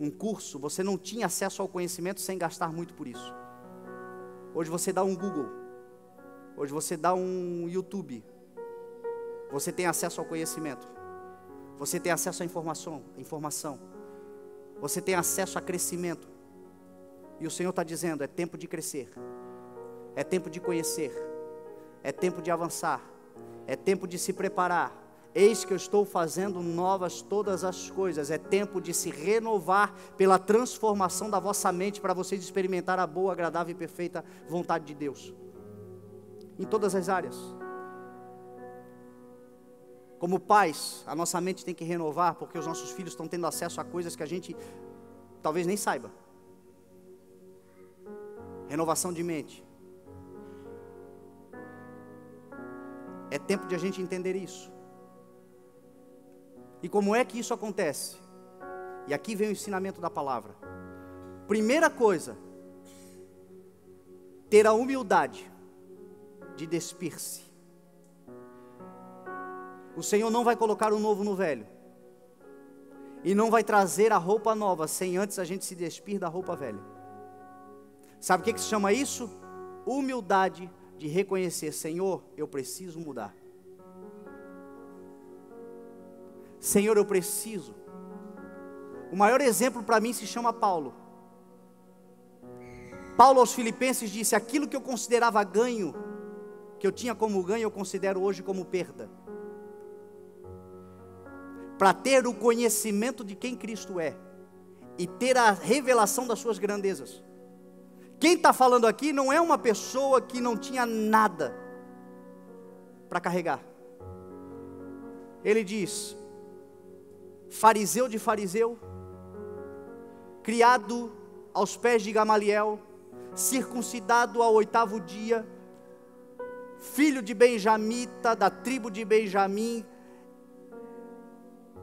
Speaker 1: um curso, você não tinha acesso ao conhecimento sem gastar muito por isso. Hoje você dá um Google, hoje você dá um YouTube, você tem acesso ao conhecimento, você tem acesso à informação, você tem acesso a crescimento. E o Senhor está dizendo, é tempo de crescer, é tempo de conhecer, é tempo de avançar, é tempo de se preparar. Eis que eu estou fazendo novas todas as coisas. É tempo de se renovar pela transformação da vossa mente, para vocês experimentar a boa, agradável e perfeita vontade de Deus. Em todas as áreas. Como pais, a nossa mente tem que renovar, porque os nossos filhos estão tendo acesso a coisas que a gente talvez nem saiba. Renovação de mente. É tempo de a gente entender isso. E como é que isso acontece? E aqui vem o ensinamento da palavra. Primeira coisa, ter a humildade de despir-se. O Senhor não vai colocar o novo no velho. E não vai trazer a roupa nova sem antes a gente se despir da roupa velha. Sabe o que se chama isso? Humildade de reconhecer: Senhor, eu preciso mudar. Senhor, eu preciso. O maior exemplo para mim se chama Paulo. Paulo aos Filipenses disse: aquilo que eu considerava ganho, que eu tinha como ganho, eu considero hoje como perda. Para ter o conhecimento de quem Cristo é e ter a revelação das suas grandezas. Quem está falando aqui não é uma pessoa que não tinha nada para carregar. Ele diz: fariseu de fariseu, criado aos pés de Gamaliel, circuncidado ao 8º dia, filho de benjamita, da tribo de Benjamim,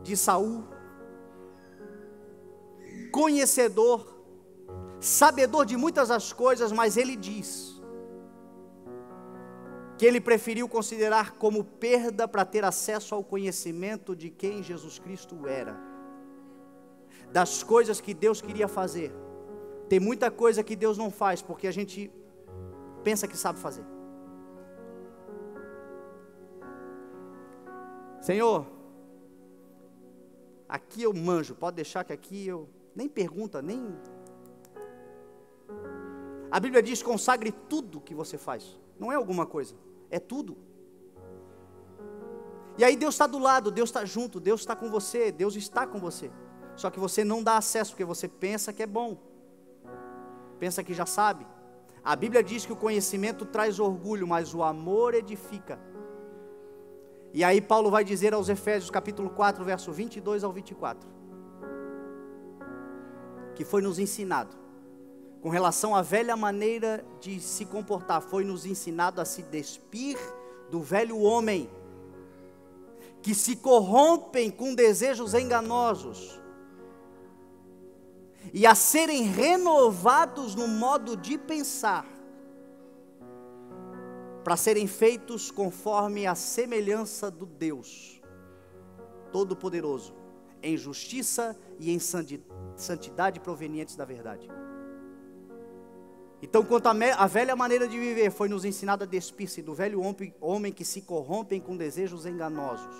Speaker 1: de Saul, conhecedor, sabedor de muitas das coisas, mas ele diz que ele preferiu considerar como perda para ter acesso ao conhecimento de quem Jesus Cristo era, das coisas que Deus queria fazer. Tem muita coisa que Deus não faz porque a gente pensa que sabe fazer. Senhor, aqui eu manjo, pode deixar que aqui eu nem pergunta, nem... A Bíblia diz: consagre tudo que você faz. Não é alguma coisa, é tudo. E aí Deus está do lado, Deus está junto, Deus está com você, Deus está com você. Só que você não dá acesso, porque você pensa que é bom, pensa que já sabe. A Bíblia diz que o conhecimento traz orgulho, mas o amor edifica. E aí Paulo vai dizer aos Efésios capítulo 4, verso 22 ao 24, que foi nos ensinado, com relação à velha maneira de se comportar, foi nos ensinado a se despir do velho homem, que se corrompem com desejos enganosos, e a serem renovados no modo de pensar, para serem feitos conforme a semelhança do Deus Todo-Poderoso, em justiça e em santidade provenientes da verdade. Então, quanto à velha maneira de viver, foi nos ensinado a despir-se do velho homem que se corrompem com desejos enganosos.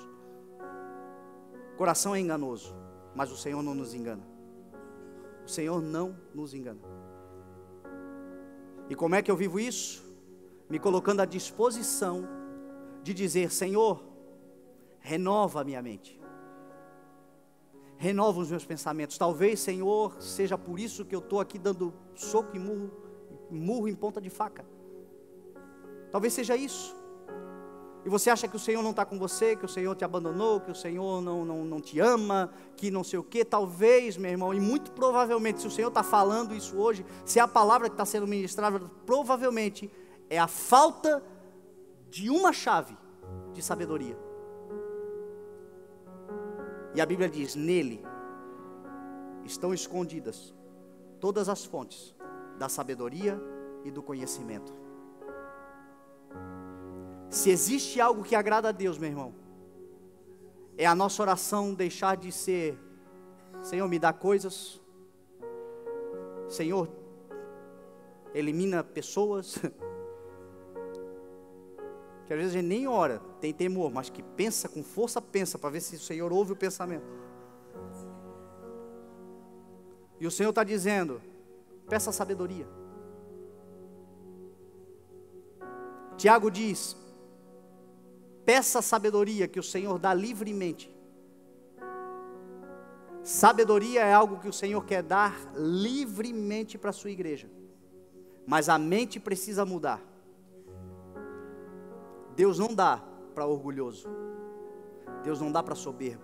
Speaker 1: O coração é enganoso, mas o Senhor não nos engana. O Senhor não nos engana. E como é que eu vivo isso? Me colocando à disposição de dizer: Senhor, renova a minha mente, renova os meus pensamentos. Talvez, Senhor, seja por isso que eu estou aqui dando soco e murro em ponta de faca. Talvez seja isso. E você acha que o Senhor não está com você, que o Senhor te abandonou, que o Senhor não te ama, que não sei o que. Talvez, meu irmão, e muito provavelmente, se o Senhor está falando isso hoje, se é a palavra que está sendo ministrada, provavelmente é a falta de uma chave de sabedoria. E a Bíblia diz: nele estão escondidas todas as fontes da sabedoria e do conhecimento. Se existe algo que agrada a Deus, meu irmão, é a nossa oração deixar de ser: Senhor, me dá coisas, Senhor, elimina pessoas, que às vezes a gente nem ora, tem temor, mas que pensa com força, pensa, para ver se o Senhor ouve o pensamento. E o Senhor está dizendo: peça sabedoria. Tiago diz: peça sabedoria, que o Senhor dá livremente. Sabedoria é algo que o Senhor quer dar livremente para a sua igreja, mas a mente precisa mudar. Deus não dá para orgulhoso, Deus não dá para soberbo.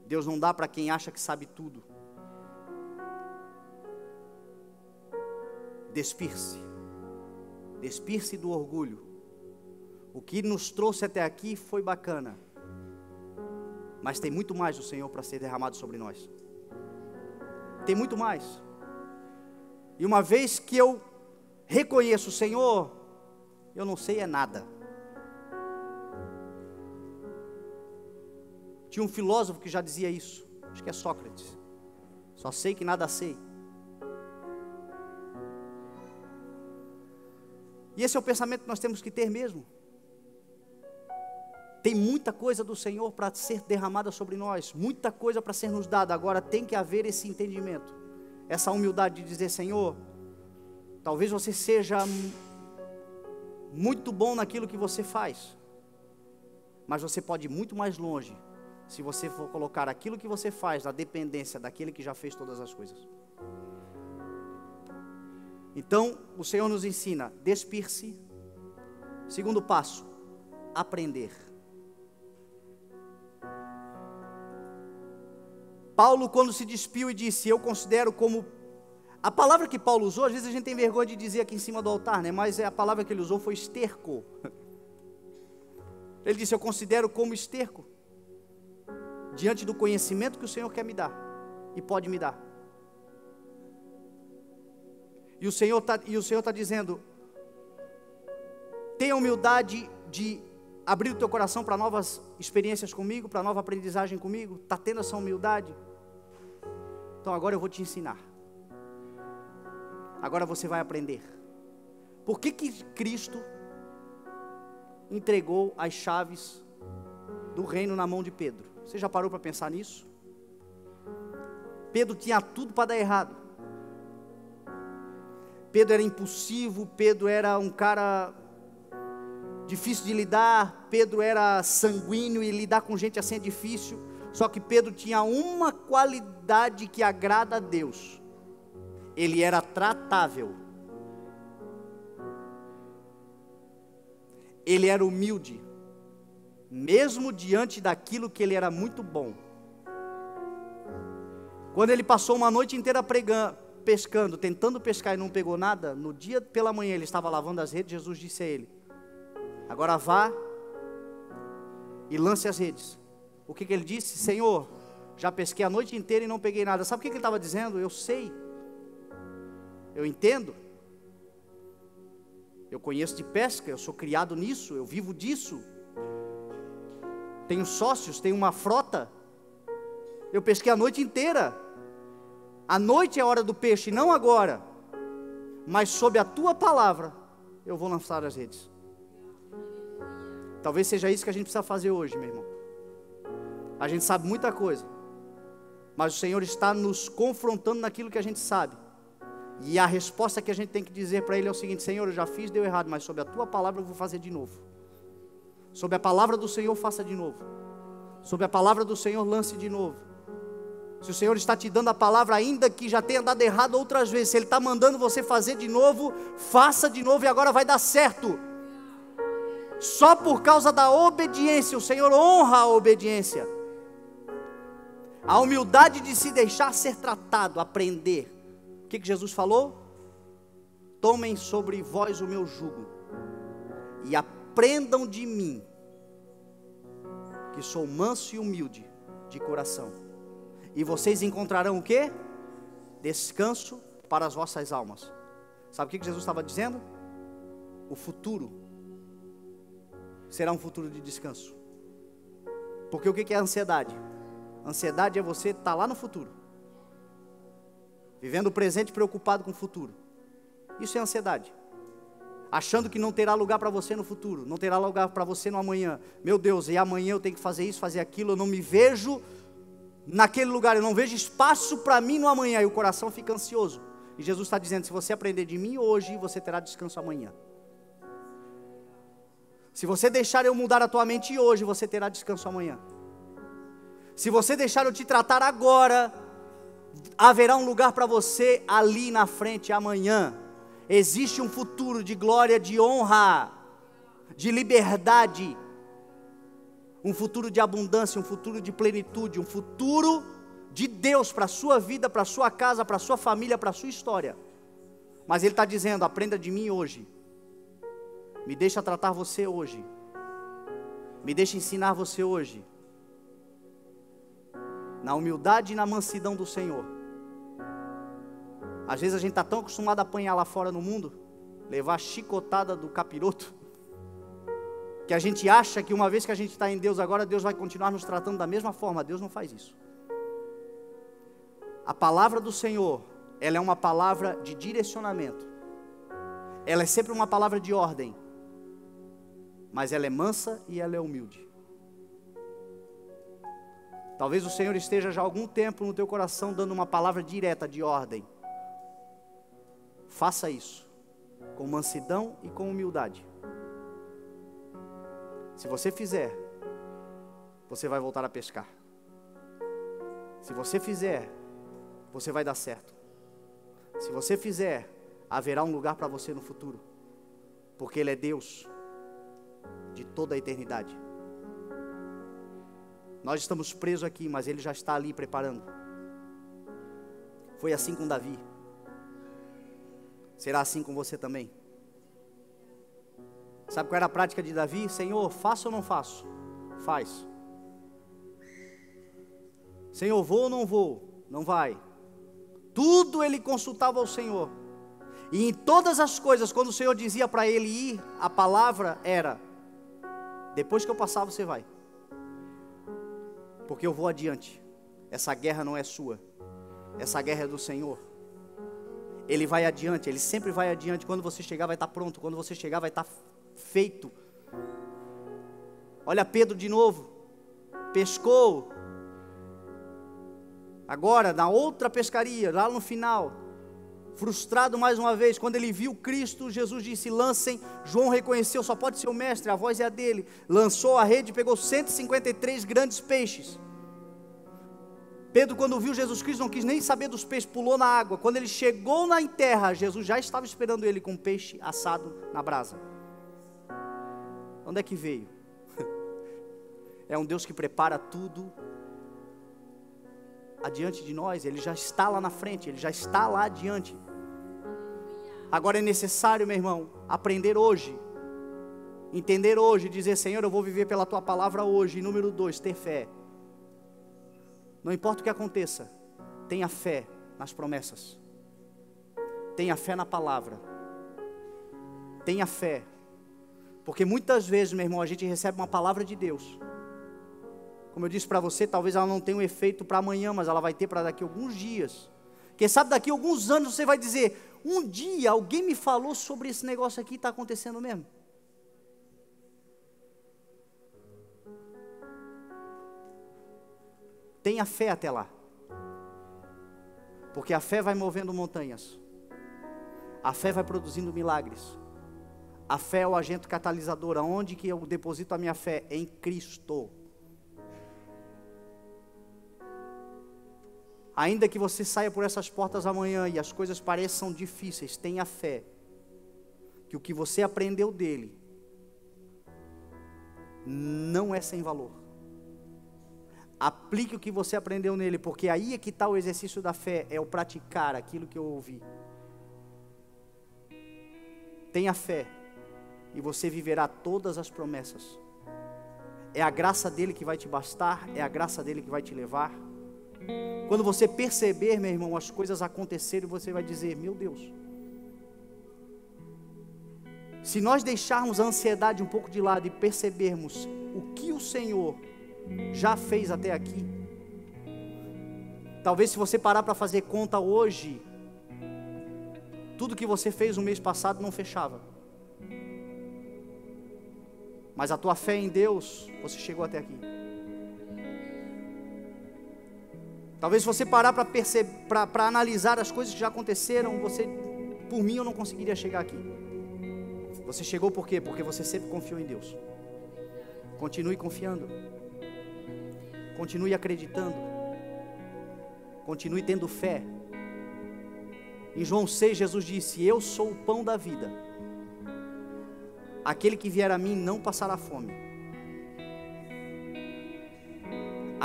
Speaker 1: Deus não dá para quem acha que sabe tudo. Despir-se. Despir-se do orgulho. O que nos trouxe até aqui foi bacana, mas tem muito mais do Senhor para ser derramado sobre nós. Tem muito mais. E uma vez que eu reconheço o Senhor, eu não sei é nada. Tinha um filósofo que já dizia isso, acho que é Sócrates: só sei que nada sei. E esse é o pensamento que nós temos que ter mesmo. Tem muita coisa do Senhor para ser derramada sobre nós, muita coisa para ser nos dada. Agora tem que haver esse entendimento, essa humildade de dizer: Senhor, talvez você seja muito bom naquilo que você faz, mas você pode ir muito mais longe se você for colocar aquilo que você faz na dependência daquele que já fez todas as coisas. Então o Senhor nos ensina: despir-se. Segundo passo, aprender. Paulo, quando se despiu e disse: eu considero como... A palavra que Paulo usou, às vezes a gente tem vergonha de dizer aqui em cima do altar, né? Mas a palavra que ele usou foi esterco. Ele disse: eu considero como esterco, diante do conhecimento que o Senhor quer me dar, e pode me dar. E o Senhor está dizendo: tenha humildade de abrir o teu coração para novas experiências comigo, para nova aprendizagem comigo. Está tendo essa humildade? Então agora eu vou te ensinar. Agora você vai aprender. Por que Cristo entregou as chaves do reino na mão de Pedro? Você já parou para pensar nisso? Pedro tinha tudo para dar errado. Pedro era impulsivo, Pedro era um cara difícil de lidar, Pedro era sanguíneo e lidar com gente assim é difícil. Só que Pedro tinha uma qualidade que agrada a Deus: ele era tratável, ele era humilde, mesmo diante daquilo que ele era muito bom. Quando ele passou uma noite inteira pescando, tentando pescar e não pegou nada, no dia pela manhã ele estava lavando as redes. Jesus disse a ele: agora vá e lance as redes. O que ele disse? Senhor, já pesquei a noite inteira e não peguei nada. Sabe o que ele estava dizendo? Eu sei, eu entendo, eu conheço de pesca, eu sou criado nisso, eu vivo disso, tenho sócios, tenho uma frota, eu pesquei a noite inteira. A noite é a hora do peixe, não agora, mas sob a tua palavra eu vou lançar as redes. Talvez seja isso que a gente precisa fazer hoje, meu irmão. A gente sabe muita coisa, mas o Senhor está nos confrontando naquilo que a gente sabe. E a resposta que a gente tem que dizer para Ele é o seguinte: Senhor, eu já fiz, deu errado, mas sob a tua palavra eu vou fazer de novo. Sob a palavra do Senhor, faça de novo. Sob a palavra do Senhor, lance de novo. Se o Senhor está te dando a palavra, ainda que já tenha dado errado outras vezes, se Ele está mandando você fazer de novo, faça de novo e agora vai dar certo. Só por causa da obediência, o Senhor honra a obediência. A humildade de se deixar ser tratado, aprender. O que Jesus falou? Tomem sobre vós o meu jugo e aprendam de mim, que sou manso e humilde de coração, e vocês encontrarão o quê? Descanso para as vossas almas. Sabe o que Jesus estava dizendo? O futuro será um futuro de descanso. Porque o que é ansiedade? Ansiedade é você estar lá no futuro, vivendo o presente preocupado com o futuro. Isso é ansiedade. Achando que não terá lugar para você no futuro, não terá lugar para você no amanhã. Meu Deus, e amanhã eu tenho que fazer isso, fazer aquilo, eu não me vejo naquele lugar, eu não vejo espaço para mim no amanhã, e o coração fica ansioso. E Jesus está dizendo: se você aprender de mim hoje, você terá descanso amanhã. Se você deixar eu mudar a tua mente hoje, você terá descanso amanhã. Se você deixar eu te tratar agora, haverá um lugar para você ali na frente amanhã. Existe um futuro de glória, de honra, de liberdade. um futuro de abundância, um futuro de plenitude, um futuro de Deus para a sua vida, para a sua casa, para a sua família, para a sua história. Mas Ele está dizendo: aprenda de mim hoje, me deixa tratar você hoje, me deixa ensinar você hoje, na humildade e na mansidão do Senhor. Às vezes a gente está tão acostumado a apanhar lá fora no mundo, levar a chicotada do capiroto, que a gente acha que uma vez que a gente está em Deus, agora Deus vai continuar nos tratando da mesma forma. Deus não faz isso. A palavra do Senhor, ela é uma palavra de direcionamento, ela é sempre uma palavra de ordem, mas ela é mansa e ela é humilde. Talvez o Senhor esteja já há algum tempo no teu coração dando uma palavra direta de ordem. Faça isso com mansidão e com humildade. Se você fizer, você vai voltar a pescar. Se você fizer, você vai dar certo. Se você fizer, haverá um lugar para você no futuro, porque Ele é Deus de toda a eternidade. Nós estamos presos aqui, mas Ele já está ali preparando. Foi assim com Davi. Será assim com você também. Sabe qual era a prática de Davi? Senhor, faço ou não faço? Faz. Senhor, vou ou não vou? Não vai. Tudo ele consultava ao Senhor. E em todas as coisas, quando o Senhor dizia para ele ir, a palavra era: depois que eu passar, você vai. Porque eu vou adiante. Essa guerra não é sua. Essa guerra é do Senhor. Ele vai adiante, Ele sempre vai adiante. Quando você chegar vai estar pronto, quando você chegar vai estar feito. Olha Pedro de novo, pescou, agora na outra pescaria, lá no final, frustrado mais uma vez, quando ele viu Cristo, Jesus disse: lancem. João reconheceu, só pode ser o mestre, a voz é a dele. Lançou a rede, pegou 153 grandes peixes. Pedro, quando viu Jesus Cristo, não quis nem saber dos peixes, pulou na água. Quando ele chegou na terra, Jesus já estava esperando ele com peixe assado na brasa. Onde é que veio? É um Deus que prepara tudo adiante de nós. Ele já está lá na frente, Ele já está lá adiante. Agora é necessário, meu irmão, aprender hoje, entender hoje, dizer: Senhor, eu vou viver pela Tua palavra hoje. E número 2, ter fé. Não importa o que aconteça, tenha fé nas promessas, tenha fé na palavra, tenha fé, porque muitas vezes, meu irmão, a gente recebe uma palavra de Deus, como eu disse para você, talvez ela não tenha um efeito para amanhã, mas ela vai ter para daqui a alguns dias. Quem sabe daqui a alguns anos você vai dizer: um dia alguém me falou sobre esse negócio aqui, está acontecendo mesmo. Tenha fé até lá, porque a fé vai movendo montanhas, a fé vai produzindo milagres, a fé é o agente catalisador. Aonde que eu deposito a minha fé? Em Cristo. Ainda que você saia por essas portas amanhã e as coisas pareçam difíceis, tenha fé, que o que você aprendeu dele, não é sem valor. Aplique o que você aprendeu nele, porque aí é que está o exercício da fé, é o praticar aquilo que eu ouvi. Tenha fé, e você viverá todas as promessas. É a graça dele que vai te bastar, é a graça dele que vai te levar. Quando você perceber, meu irmão, as coisas acontecerem, você vai dizer: meu Deus. Se nós deixarmos a ansiedade um pouco de lado e percebermos o que o Senhor já fez até aqui, talvez se você parar para fazer conta hoje, tudo que você fez no mês passado não fechava, mas a tua fé em Deus, você chegou até aqui. Talvez se você parar para perceber, para analisar as coisas que já aconteceram, você, por mim eu não conseguiria chegar aqui. Você chegou por quê? Porque você sempre confiou em Deus. Continue confiando, continue acreditando, continue tendo fé. Em João 6, Jesus disse: eu sou o pão da vida, aquele que vier a mim não passará fome.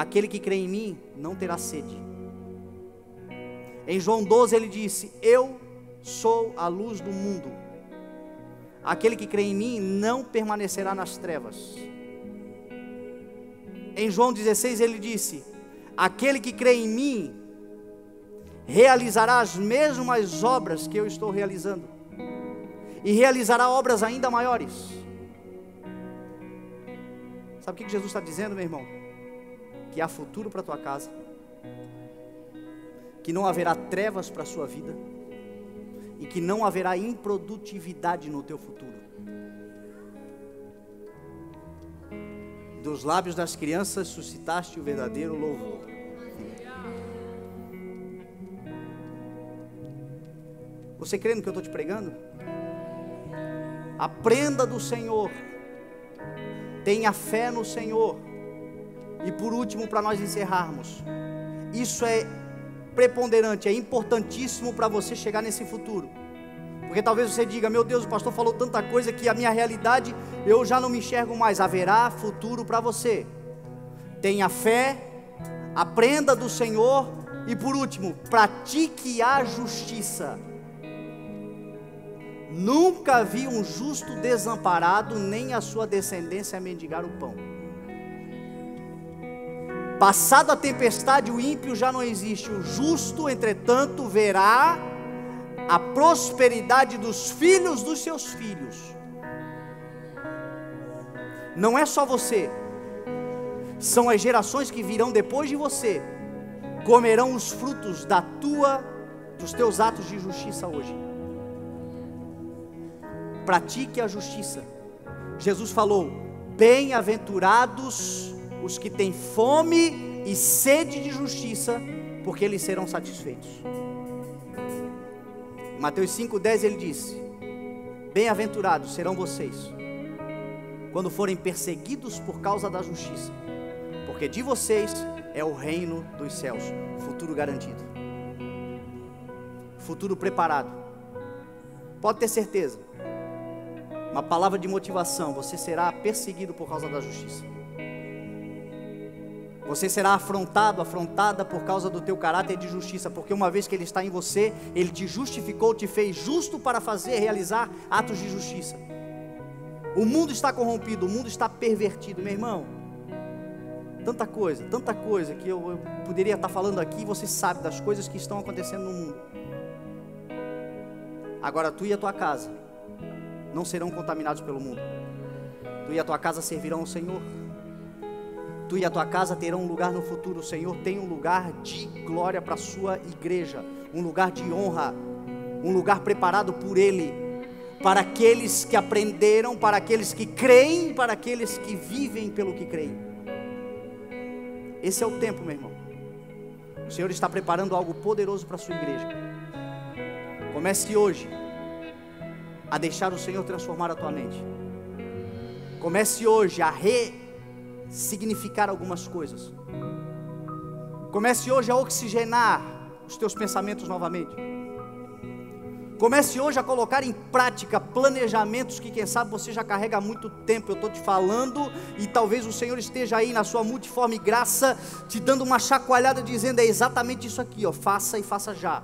Speaker 1: aquele que crê em mim não terá sede. Em João 12 ele disse: eu sou a luz do mundo. Aquele que crê em mim não permanecerá nas trevas. Em João 16 ele disse: aquele que crê em mim realizará as mesmas obras que eu estou realizando, e realizará obras ainda maiores. Sabe o que Jesus está dizendo, meu irmão? Que há futuro para a tua casa, que não haverá trevas para a sua vida, e que não haverá improdutividade no teu futuro. Dos lábios das crianças suscitaste o verdadeiro louvor. Você crê no que eu estou te pregando? Aprenda do Senhor, tenha fé no Senhor. E por último, para nós encerrarmos, isso é preponderante, é importantíssimo para você chegar nesse futuro. Porque talvez você diga: meu Deus, o pastor falou tanta coisa que a minha realidade eu já não me enxergo mais. Haverá futuro para você. Tenha fé, aprenda do Senhor e por último, pratique a justiça. Nunca vi um justo desamparado, nem a sua descendência mendigar o pão. Passado a tempestade, o ímpio já não existe. O justo, entretanto, verá a prosperidade dos filhos dos seus filhos. Não é só você, são as gerações que virão depois de você, comerão os frutos dos teus atos de justiça hoje. Pratique a justiça. Jesus falou: bem-aventurados os que têm fome e sede de justiça, porque eles serão satisfeitos. Em Mateus 5,10 ele disse: bem-aventurados serão vocês quando forem perseguidos por causa da justiça, porque de vocês é o reino dos céus. Futuro garantido, futuro preparado. Pode ter certeza. Uma palavra de motivação: você será perseguido por causa da justiça. Você será afrontada por causa do teu caráter de justiça, porque uma vez que Ele está em você, Ele te justificou, te fez justo para realizar atos de justiça. O mundo está corrompido, o mundo está pervertido, meu irmão. Tanta coisa que eu poderia estar falando aqui, você sabe das coisas que estão acontecendo no mundo. Agora tu e a tua casa não serão contaminados pelo mundo. Tu e a tua casa servirão ao Senhor. Tu e a tua casa terão um lugar no futuro. O Senhor tem um lugar de glória para a sua igreja, um lugar de honra, um lugar preparado por Ele, para aqueles que aprenderam, para aqueles que creem, para aqueles que vivem pelo que creem. Esse é o tempo, meu irmão. O Senhor está preparando algo poderoso para a sua igreja. Comece hoje a deixar o Senhor transformar a tua mente. Comece hoje a ressignificar algumas coisas. Comece hoje a oxigenar os teus pensamentos novamente. Comece hoje a colocar em prática planejamentos que quem sabe você já carrega há muito tempo. Eu estou te falando e talvez o Senhor esteja aí na sua multiforme graça, te dando uma chacoalhada dizendo: é exatamente isso aqui, ó, faça e faça já.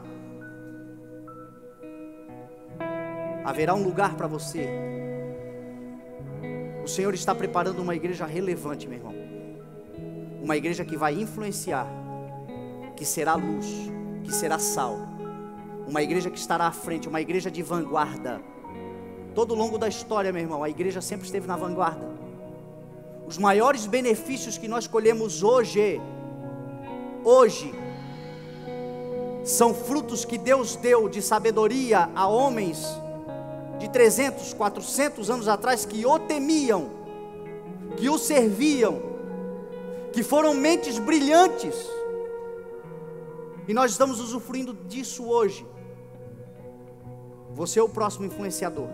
Speaker 1: Haverá um lugar para você. O Senhor está preparando uma igreja relevante, meu irmão. Uma igreja que vai influenciar, que será luz, que será sal. Uma igreja que estará à frente, uma igreja de vanguarda. Todo longo da história, meu irmão, a igreja sempre esteve na vanguarda. Os maiores benefícios que nós colhemos hoje, são frutos que Deus deu de sabedoria a homens de 300, 400 anos atrás, que o temiam, que o serviam, que foram mentes brilhantes, e nós estamos usufruindo disso hoje. Você é o próximo influenciador.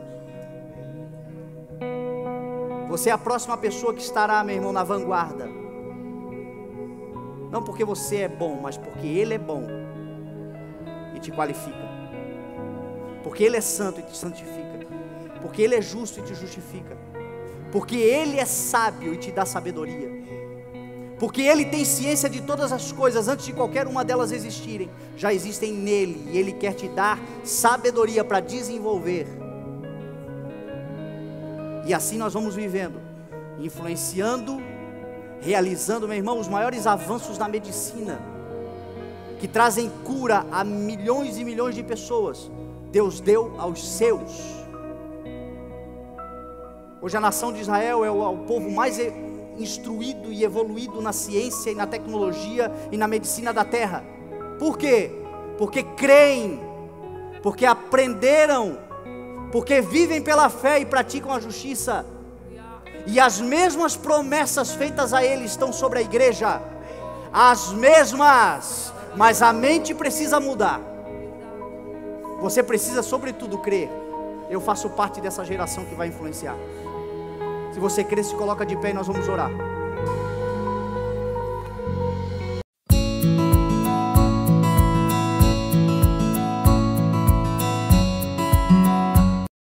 Speaker 1: Você é a próxima pessoa que estará, meu irmão, na vanguarda. Não porque você é bom, mas porque Ele é bom e te qualifica. Porque Ele é santo e te santifica. Porque Ele é justo e te justifica. Porque Ele é sábio e te dá sabedoria. porque Ele tem ciência de todas as coisas, antes de qualquer uma delas existirem, já existem nele, e Ele quer te dar sabedoria para desenvolver, e assim nós vamos vivendo, influenciando, realizando, meu irmão, os maiores avanços na medicina, que trazem cura a milhões e milhões de pessoas. Deus deu aos seus. Hoje a nação de Israel é o povo mais instruído e evoluído na ciência e na tecnologia e na medicina da terra. Por quê? Porque creem, porque aprenderam, porque vivem pela fé e praticam a justiça. E as mesmas promessas feitas a eles estão sobre a igreja, as mesmas, mas a mente precisa mudar. Você precisa sobretudo crer. Eu faço parte dessa geração que vai influenciar. Se você crer, se coloca de pé e nós vamos orar.